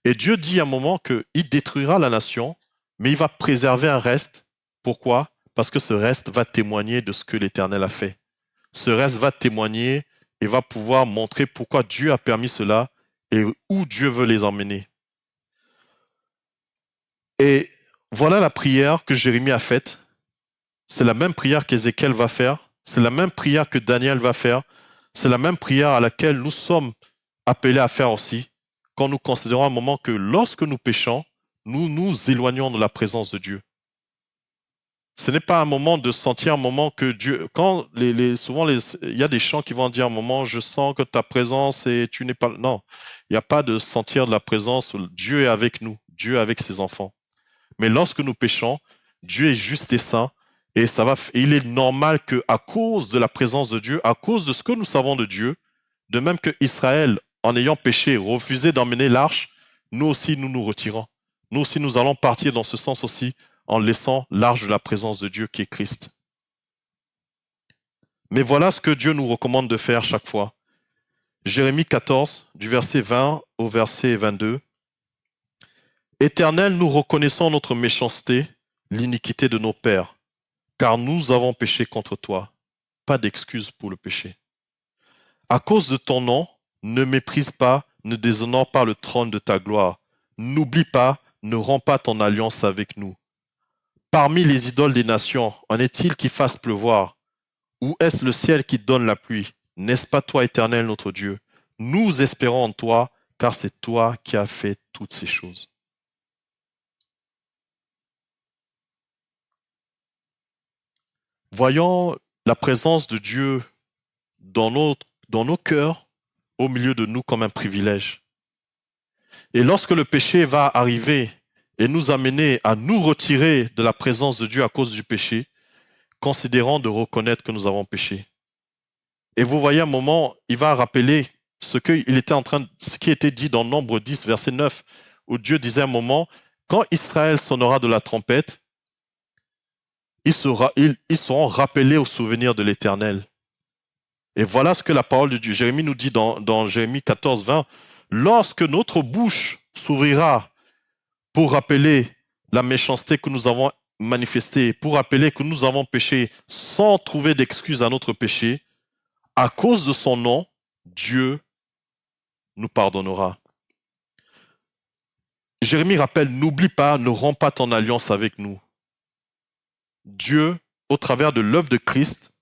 A: Et Dieu dit à un moment qu'il détruira la nation, mais il va préserver un reste. Pourquoi? Parce que ce reste va témoigner de ce que l'Éternel a fait. Ce reste va témoigner et va pouvoir montrer pourquoi Dieu a permis cela et où Dieu veut les emmener. Et voilà la prière que Jérémie a faite. C'est la même prière qu'Ézéchiel va faire. C'est la même prière que Daniel va faire. C'est la même prière à laquelle nous sommes appelés à faire aussi, quand nous considérons un moment que lorsque nous péchons, nous nous éloignons de la présence de Dieu. Ce n'est pas un moment de sentir un moment que Dieu... Quand souvent, il y a des chants qui vont dire un moment, je sens que ta présence et tu n'es pas... Non, il n'y a pas de sentir de la présence. Dieu est avec nous. Dieu est avec ses enfants. Mais lorsque nous péchons, Dieu est juste et saint. Et il est normal qu'à cause de la présence de Dieu, à cause de ce que nous savons de Dieu, de même que Israël, en ayant péché, refusé d'emmener l'arche, nous aussi, nous nous retirons. Nous aussi, nous allons partir dans ce sens aussi, en laissant l'arche de la présence de Dieu qui est Christ. Mais voilà ce que Dieu nous recommande de faire chaque fois. Jérémie 14, du verset 20 au verset 22. Éternel, nous reconnaissons notre méchanceté, l'iniquité de nos pères, car nous avons péché contre toi. Pas d'excuse pour le péché. À cause de ton nom, ne méprise pas, ne déshonore pas le trône de ta gloire. N'oublie pas, ne romps pas ton alliance avec nous. Parmi les idoles des nations, en est-il qui fasse pleuvoir? Ou est-ce le ciel qui donne la pluie? N'est-ce pas toi, Éternel, notre Dieu? Nous espérons en toi, car c'est toi qui as fait toutes ces choses. Voyons la présence de Dieu dans nos cœurs, au milieu de nous comme un privilège. Et lorsque le péché va arriver et nous amener à nous retirer de la présence de Dieu à cause du péché, considérons de reconnaître que nous avons péché. Et vous voyez un moment, il va rappeler ce qui était dit dans Nombre 10, verset 9, où Dieu disait un moment, quand Israël sonnera de la trompette, ils seront rappelés au souvenir de l'Éternel. Et voilà ce que la parole de Dieu, Jérémie nous dit dans Jérémie 14, 20, lorsque notre bouche s'ouvrira pour rappeler la méchanceté que nous avons manifestée, pour rappeler que nous avons péché sans trouver d'excuse à notre péché, à cause de son nom, Dieu nous pardonnera. Jérémie rappelle, n'oublie pas, ne romps pas ton alliance avec nous. Dieu, au travers de l'œuvre de Christ,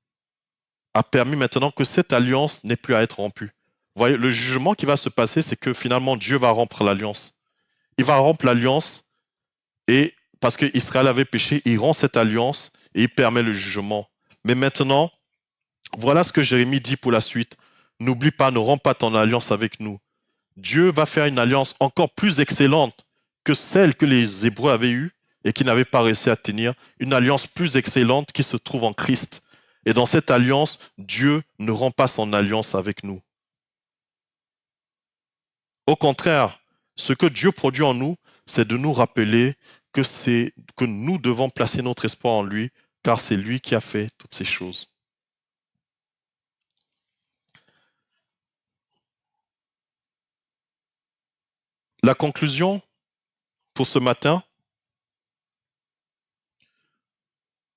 A: a permis maintenant que cette alliance n'ait plus à être rompue. Vous voyez, le jugement qui va se passer, c'est que finalement Dieu va rompre l'alliance. Il va rompre l'alliance et parce qu'Israël avait péché, il rompt cette alliance et il permet le jugement. Mais maintenant, voilà ce que Jérémie dit pour la suite. N'oublie pas, ne romps pas ton alliance avec nous. Dieu va faire une alliance encore plus excellente que celle que les Hébreux avaient eue et qui n'avaient pas réussi à tenir. Une alliance plus excellente qui se trouve en Christ. Et dans cette alliance, Dieu ne rompt pas son alliance avec nous. Au contraire, ce que Dieu produit en nous, c'est de nous rappeler que nous devons placer notre espoir en lui, car c'est lui qui a fait toutes ces choses. La conclusion pour ce matin,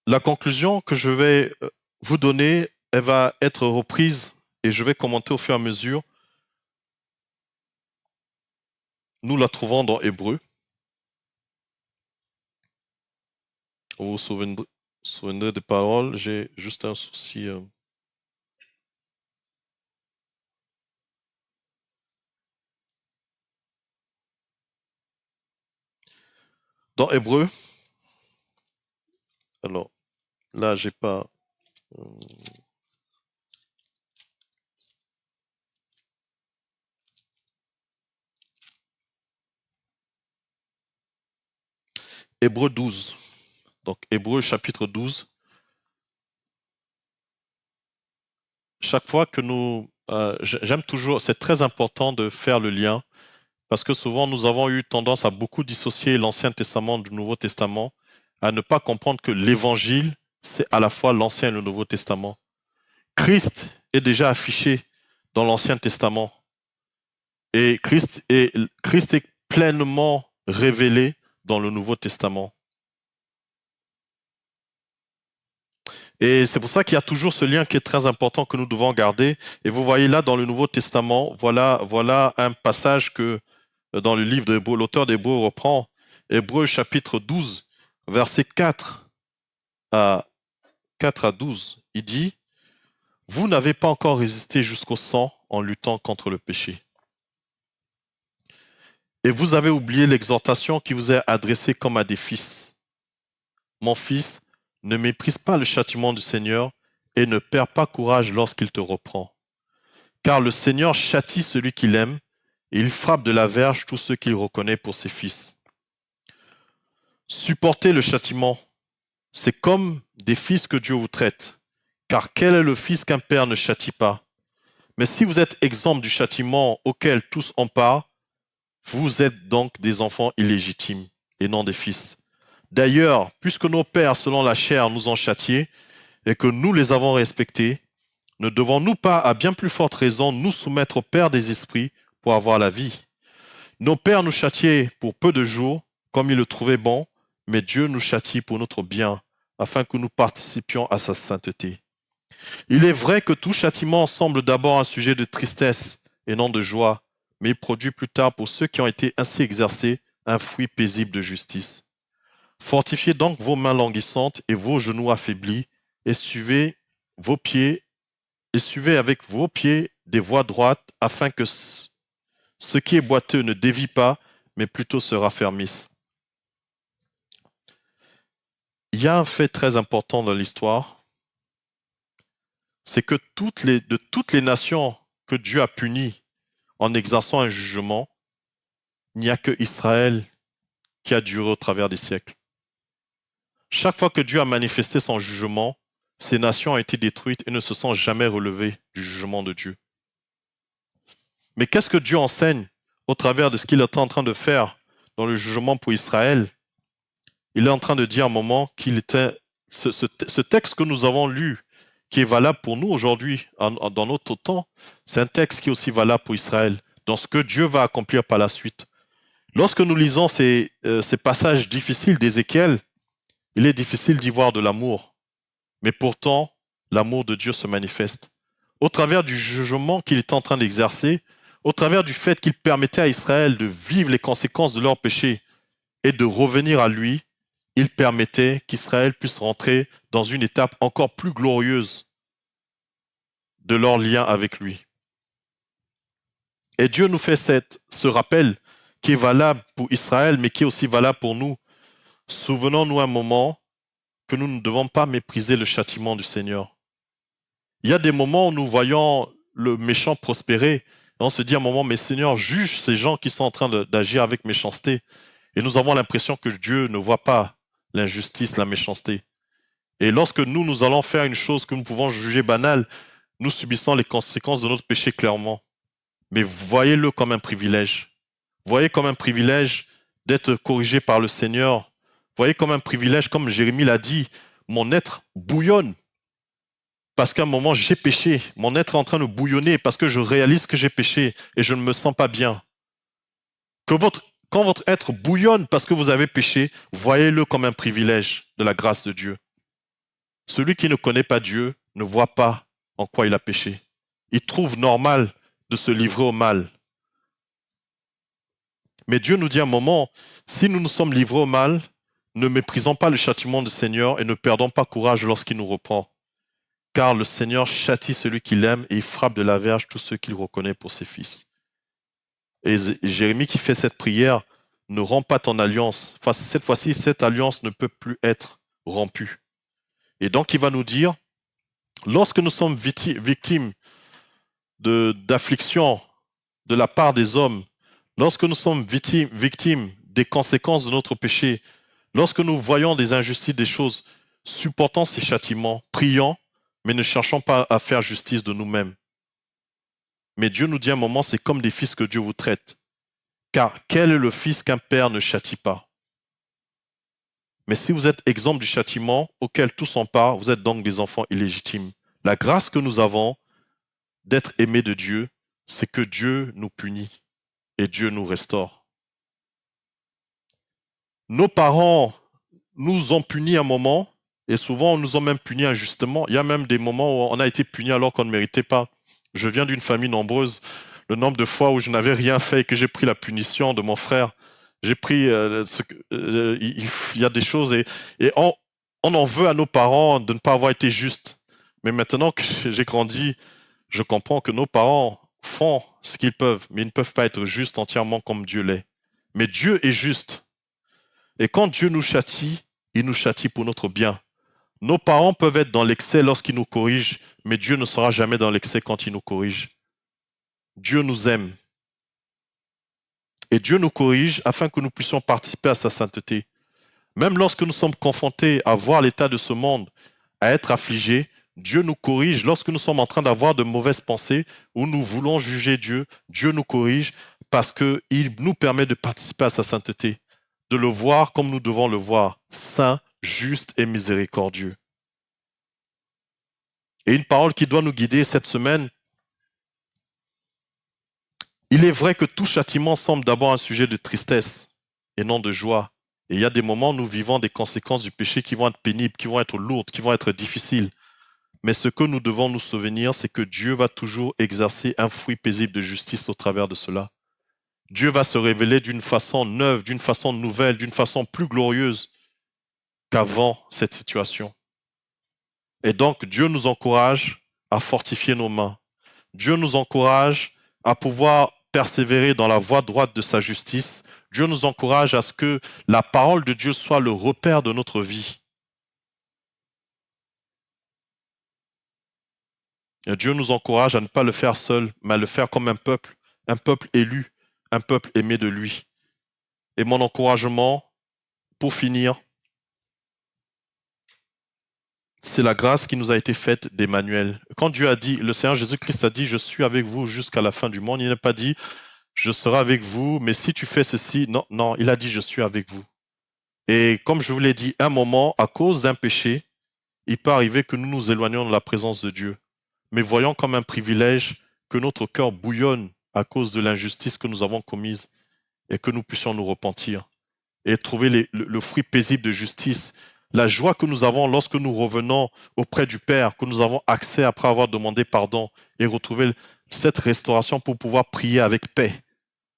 A: la conclusion que je vais vous donner, elle va être reprise et je vais commenter au fur et à mesure. Nous la trouvons dans Hébreux. Vous vous souvenez des paroles, j'ai juste un souci. Dans Hébreux, alors là, j'ai pas. Hébreux 12. Donc, Hébreux chapitre 12. Chaque fois que j'aime toujours, c'est très important de faire le lien, parce que souvent nous avons eu tendance à beaucoup dissocier l'Ancien Testament du Nouveau Testament, à ne pas comprendre que l'Évangile, c'est à la fois l'Ancien et le Nouveau Testament. Christ est déjà affiché dans l'Ancien Testament. Et Christ est pleinement révélé dans le Nouveau Testament. Et c'est pour ça qu'il y a toujours ce lien qui est très important que nous devons garder. Et vous voyez là dans le Nouveau Testament, voilà un passage que dans le livre d'Hébreux, l'auteur d'Hébreux reprend. Hébreux chapitre 12, versets 4 à 12. Il dit, « Vous n'avez pas encore résisté jusqu'au sang en luttant contre le péché. Et vous avez oublié l'exhortation qui vous est adressée comme à des fils. Mon fils, ne méprise pas le châtiment du Seigneur et ne perds pas courage lorsqu'il te reprend. Car le Seigneur châtie celui qu'il aime et il frappe de la verge tous ceux qu'il reconnaît pour ses fils. Supportez le châtiment, c'est comme des fils que Dieu vous traite. Car quel est le fils qu'un père ne châtie pas? Mais si vous êtes exempt du châtiment auquel tous ont part, vous êtes donc des enfants illégitimes et non des fils. D'ailleurs, puisque nos pères, selon la chair, nous ont châtiés et que nous les avons respectés, ne devons-nous pas, à bien plus forte raison, nous soumettre au Père des esprits pour avoir la vie? Nos pères nous châtiaient pour peu de jours, comme ils le trouvaient bon, mais Dieu nous châtie pour notre bien, afin que nous participions à sa sainteté. Il est vrai que tout châtiment semble d'abord un sujet de tristesse et non de joie, mais il produit plus tard pour ceux qui ont été ainsi exercés un fruit paisible de justice. Fortifiez donc vos mains languissantes et vos genoux affaiblis, et suivez avec vos pieds des voies droites, afin que ce qui est boiteux ne dévie pas, mais plutôt se raffermisse. Il y a un fait très important dans l'histoire, c'est que de toutes les nations que Dieu a punies en exerçant un jugement, il n'y a que Israël qui a duré au travers des siècles. Chaque fois que Dieu a manifesté son jugement, ces nations ont été détruites et ne se sont jamais relevées du jugement de Dieu. Mais qu'est-ce que Dieu enseigne au travers de ce qu'il est en train de faire dans le jugement pour Israël? Il est en train de dire à un moment qu'il était ce texte que nous avons lu, qui est valable pour nous aujourd'hui, dans notre temps, c'est un texte qui est aussi valable pour Israël, dans ce que Dieu va accomplir par la suite. Lorsque nous lisons ces passages difficiles d'Ézéchiel, il est difficile d'y voir de l'amour. Mais pourtant, l'amour de Dieu se manifeste. Au travers du jugement qu'il est en train d'exercer, au travers du fait qu'il permettait à Israël de vivre les conséquences de leur péché et de revenir à lui, il permettait qu'Israël puisse rentrer dans une étape encore plus glorieuse de leur lien avec lui. Et Dieu nous fait ce rappel qui est valable pour Israël, mais qui est aussi valable pour nous. Souvenons-nous un moment que nous ne devons pas mépriser le châtiment du Seigneur. Il y a des moments où nous voyons le méchant prospérer, et on se dit à un moment, mais Seigneur, juge ces gens qui sont en train d'agir avec méchanceté. Et nous avons l'impression que Dieu ne voit pas l'injustice, la méchanceté. Et lorsque nous allons faire une chose que nous pouvons juger banale, nous subissons les conséquences de notre péché clairement. Mais voyez-le comme un privilège. Voyez comme un privilège d'être corrigé par le Seigneur. Voyez comme un privilège, comme Jérémie l'a dit, mon être bouillonne. Parce qu'à un moment, j'ai péché. Mon être est en train de bouillonner parce que je réalise que j'ai péché et je ne me sens pas bien. Quand votre être bouillonne parce que vous avez péché, voyez-le comme un privilège de la grâce de Dieu. Celui qui ne connaît pas Dieu ne voit pas en quoi il a péché. Il trouve normal de se livrer au mal. Mais Dieu nous dit à un moment, si nous nous sommes livrés au mal, ne méprisons pas le châtiment du Seigneur et ne perdons pas courage lorsqu'il nous reprend. Car le Seigneur châtie celui qu'il aime et il frappe de la verge tous ceux qu'il reconnaît pour ses fils. Et Jérémie qui fait cette prière, ne romps pas ton alliance. Enfin, cette fois-ci, cette alliance ne peut plus être rompue. Et donc, il va nous dire, lorsque nous sommes victimes d'affliction de la part des hommes, lorsque nous sommes victimes des conséquences de notre péché, lorsque nous voyons des injustices, des choses, supportons ces châtiments, prions, mais ne cherchons pas à faire justice de nous-mêmes. Mais Dieu nous dit à un moment, c'est comme des fils que Dieu vous traite. Car quel est le fils qu'un père ne châtie pas? Mais si vous êtes exempt du châtiment auquel tous ont part, vous êtes donc des enfants illégitimes. La grâce que nous avons d'être aimés de Dieu, c'est que Dieu nous punit et Dieu nous restaure. Nos parents nous ont punis un moment, et souvent on nous a même punis injustement. Il y a même des moments où on a été punis alors qu'on ne méritait pas. Je viens d'une famille nombreuse. Le nombre de fois où je n'avais rien fait et que j'ai pris la punition de mon frère, j'ai pris il y a des choses et on en veut à nos parents de ne pas avoir été justes. Mais maintenant que j'ai grandi, je comprends que nos parents font ce qu'ils peuvent, mais ils ne peuvent pas être justes entièrement comme Dieu l'est. Mais Dieu est juste. Et quand Dieu nous châtie, il nous châtie pour notre bien. Nos parents peuvent être dans l'excès lorsqu'ils nous corrigent, mais Dieu ne sera jamais dans l'excès quand il nous corrige. Dieu nous aime. Et Dieu nous corrige afin que nous puissions participer à sa sainteté. Même lorsque nous sommes confrontés à voir l'état de ce monde, à être affligés, Dieu nous corrige. Lorsque nous sommes en train d'avoir de mauvaises pensées ou nous voulons juger Dieu, Dieu nous corrige parce qu'il nous permet de participer à sa sainteté, de le voir comme nous devons le voir, saint, juste et miséricordieux. Et une parole qui doit nous guider cette semaine, il est vrai que tout châtiment semble d'abord un sujet de tristesse et non de joie. Et il y a des moments où nous vivons des conséquences du péché qui vont être pénibles, qui vont être lourdes, qui vont être difficiles. Mais ce que nous devons nous souvenir, c'est que Dieu va toujours exercer un fruit paisible de justice au travers de cela. Dieu va se révéler d'une façon neuve, d'une façon nouvelle, d'une façon plus glorieuse qu'avant cette situation. Et donc, Dieu nous encourage à fortifier nos mains. Dieu nous encourage à pouvoir persévérer dans la voie droite de sa justice. Dieu nous encourage à ce que la parole de Dieu soit le repère de notre vie. Et Dieu nous encourage à ne pas le faire seul, mais à le faire comme un peuple élu, un peuple aimé de lui. Et mon encouragement, pour finir, c'est la grâce qui nous a été faite d'Emmanuel. Quand Dieu a dit, le Seigneur Jésus-Christ a dit, je suis avec vous jusqu'à la fin du monde, il n'a pas dit, je serai avec vous, mais si tu fais ceci, non, non, il a dit, je suis avec vous. Et comme je vous l'ai dit, un moment, à cause d'un péché, il peut arriver que nous nous éloignions de la présence de Dieu. Mais voyons comme un privilège que notre cœur bouillonne à cause de l'injustice que nous avons commise et que nous puissions nous repentir et trouver le fruit paisible de justice. La joie que nous avons lorsque nous revenons auprès du Père, que nous avons accès après avoir demandé pardon et retrouver cette restauration pour pouvoir prier avec paix.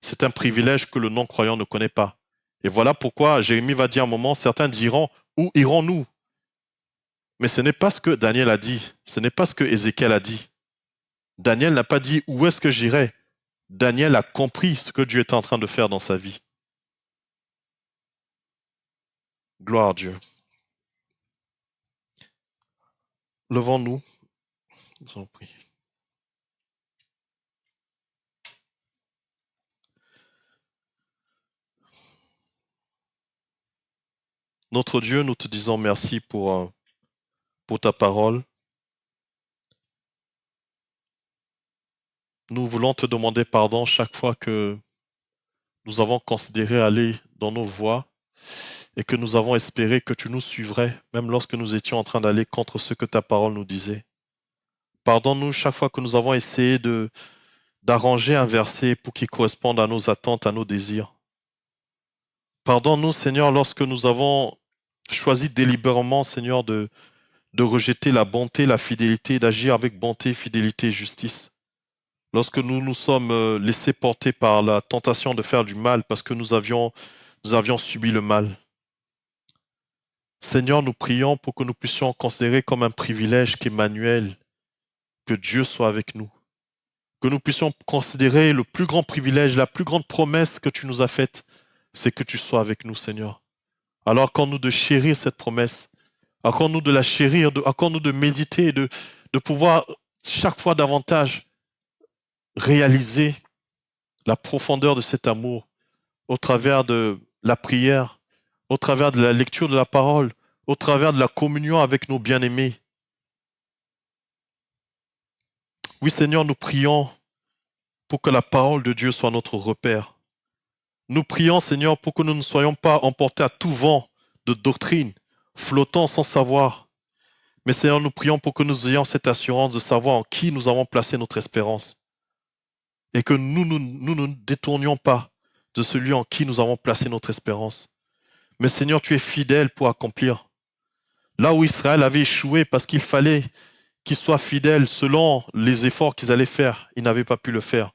A: C'est un privilège que le non-croyant ne connaît pas. Et voilà pourquoi Jérémie va dire à un moment, certains diront, où irons-nous? Mais ce n'est pas ce que Daniel a dit, ce n'est pas ce que Ézéchiel a dit. Daniel n'a pas dit, où est-ce que j'irai? Daniel a compris ce que Dieu est en train de faire dans sa vie. Gloire à Dieu. Levons-nous. Nous allons prier. Notre Dieu, nous te disons merci pour ta parole. Nous voulons te demander pardon chaque fois que nous avons considéré aller dans nos voies et que nous avons espéré que tu nous suivrais, même lorsque nous étions en train d'aller contre ce que ta parole nous disait. Pardonne-nous chaque fois que nous avons essayé d'arranger un verset pour qu'il corresponde à nos attentes, à nos désirs. Pardonne-nous, Seigneur, lorsque nous avons choisi délibérément, Seigneur, de rejeter la bonté, la fidélité, d'agir avec bonté, fidélité et justice. Lorsque nous nous sommes laissés porter par la tentation de faire du mal parce que nous avions subi le mal. Seigneur, nous prions pour que nous puissions considérer comme un privilège qu'Emmanuel, que Dieu soit avec nous. Que nous puissions considérer le plus grand privilège, la plus grande promesse que tu nous as faite, c'est que tu sois avec nous, Seigneur. Alors accorde-nous de chérir cette promesse. Accorde-nous de la chérir, accorde-nous de méditer, de pouvoir chaque fois davantage réaliser la profondeur de cet amour au travers de la prière, au travers de la lecture de la parole, au travers de la communion avec nos bien-aimés. Oui, Seigneur, nous prions pour que la parole de Dieu soit notre repère. Nous prions, Seigneur, pour que nous ne soyons pas emportés à tout vent de doctrine, flottant sans savoir. Mais Seigneur, nous prions pour que nous ayons cette assurance de savoir en qui nous avons placé notre espérance. Et que nous ne détournions pas de celui en qui nous avons placé notre espérance. Mais Seigneur, tu es fidèle pour accomplir. Là où Israël avait échoué parce qu'il fallait qu'ils soient fidèles selon les efforts qu'ils allaient faire, ils n'avaient pas pu le faire.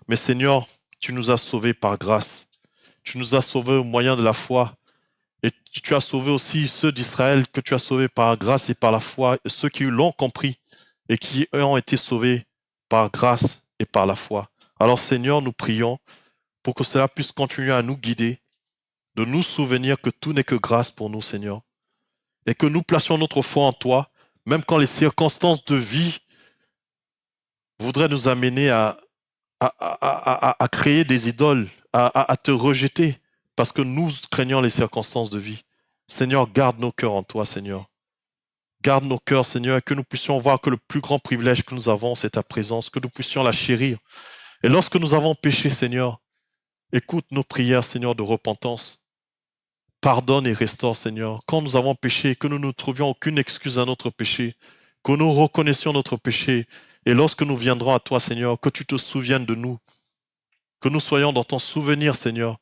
A: Mais Seigneur, tu nous as sauvés par grâce. Tu nous as sauvés au moyen de la foi. Et tu as sauvé aussi ceux d'Israël que tu as sauvés par grâce et par la foi, et ceux qui l'ont compris et qui ont été sauvés par grâce et par la foi. Alors Seigneur, nous prions pour que cela puisse continuer à nous guider, de nous souvenir que tout n'est que grâce pour nous, Seigneur, et que nous placions notre foi en toi, même quand les circonstances de vie voudraient nous amener à créer des idoles, à te rejeter, parce que nous craignons les circonstances de vie. Seigneur, garde nos cœurs en toi, Seigneur. Garde nos cœurs, Seigneur, et que nous puissions voir que le plus grand privilège que nous avons, c'est ta présence, que nous puissions la chérir. Et lorsque nous avons péché, Seigneur, écoute nos prières, Seigneur, de repentance. Pardonne et restaure, Seigneur. Quand nous avons péché, que nous ne trouvions aucune excuse à notre péché, que nous reconnaissions notre péché, et lorsque nous viendrons à toi, Seigneur, que tu te souviennes de nous, que nous soyons dans ton souvenir, Seigneur,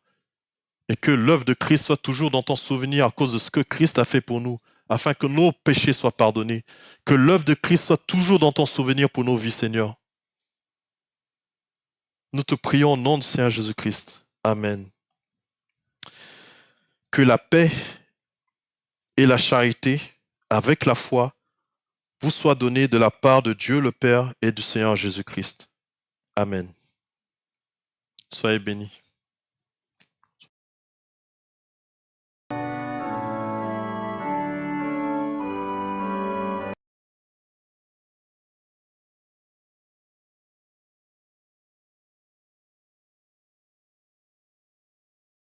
A: et que l'œuvre de Christ soit toujours dans ton souvenir à cause de ce que Christ a fait pour nous, afin que nos péchés soient pardonnés, que l'œuvre de Christ soit toujours dans ton souvenir pour nos vies, Seigneur. Nous te prions au nom du Seigneur Jésus-Christ. Amen. Que la paix et la charité, avec la foi, vous soient données de la part de Dieu le Père et du Seigneur Jésus-Christ. Amen. Soyez bénis.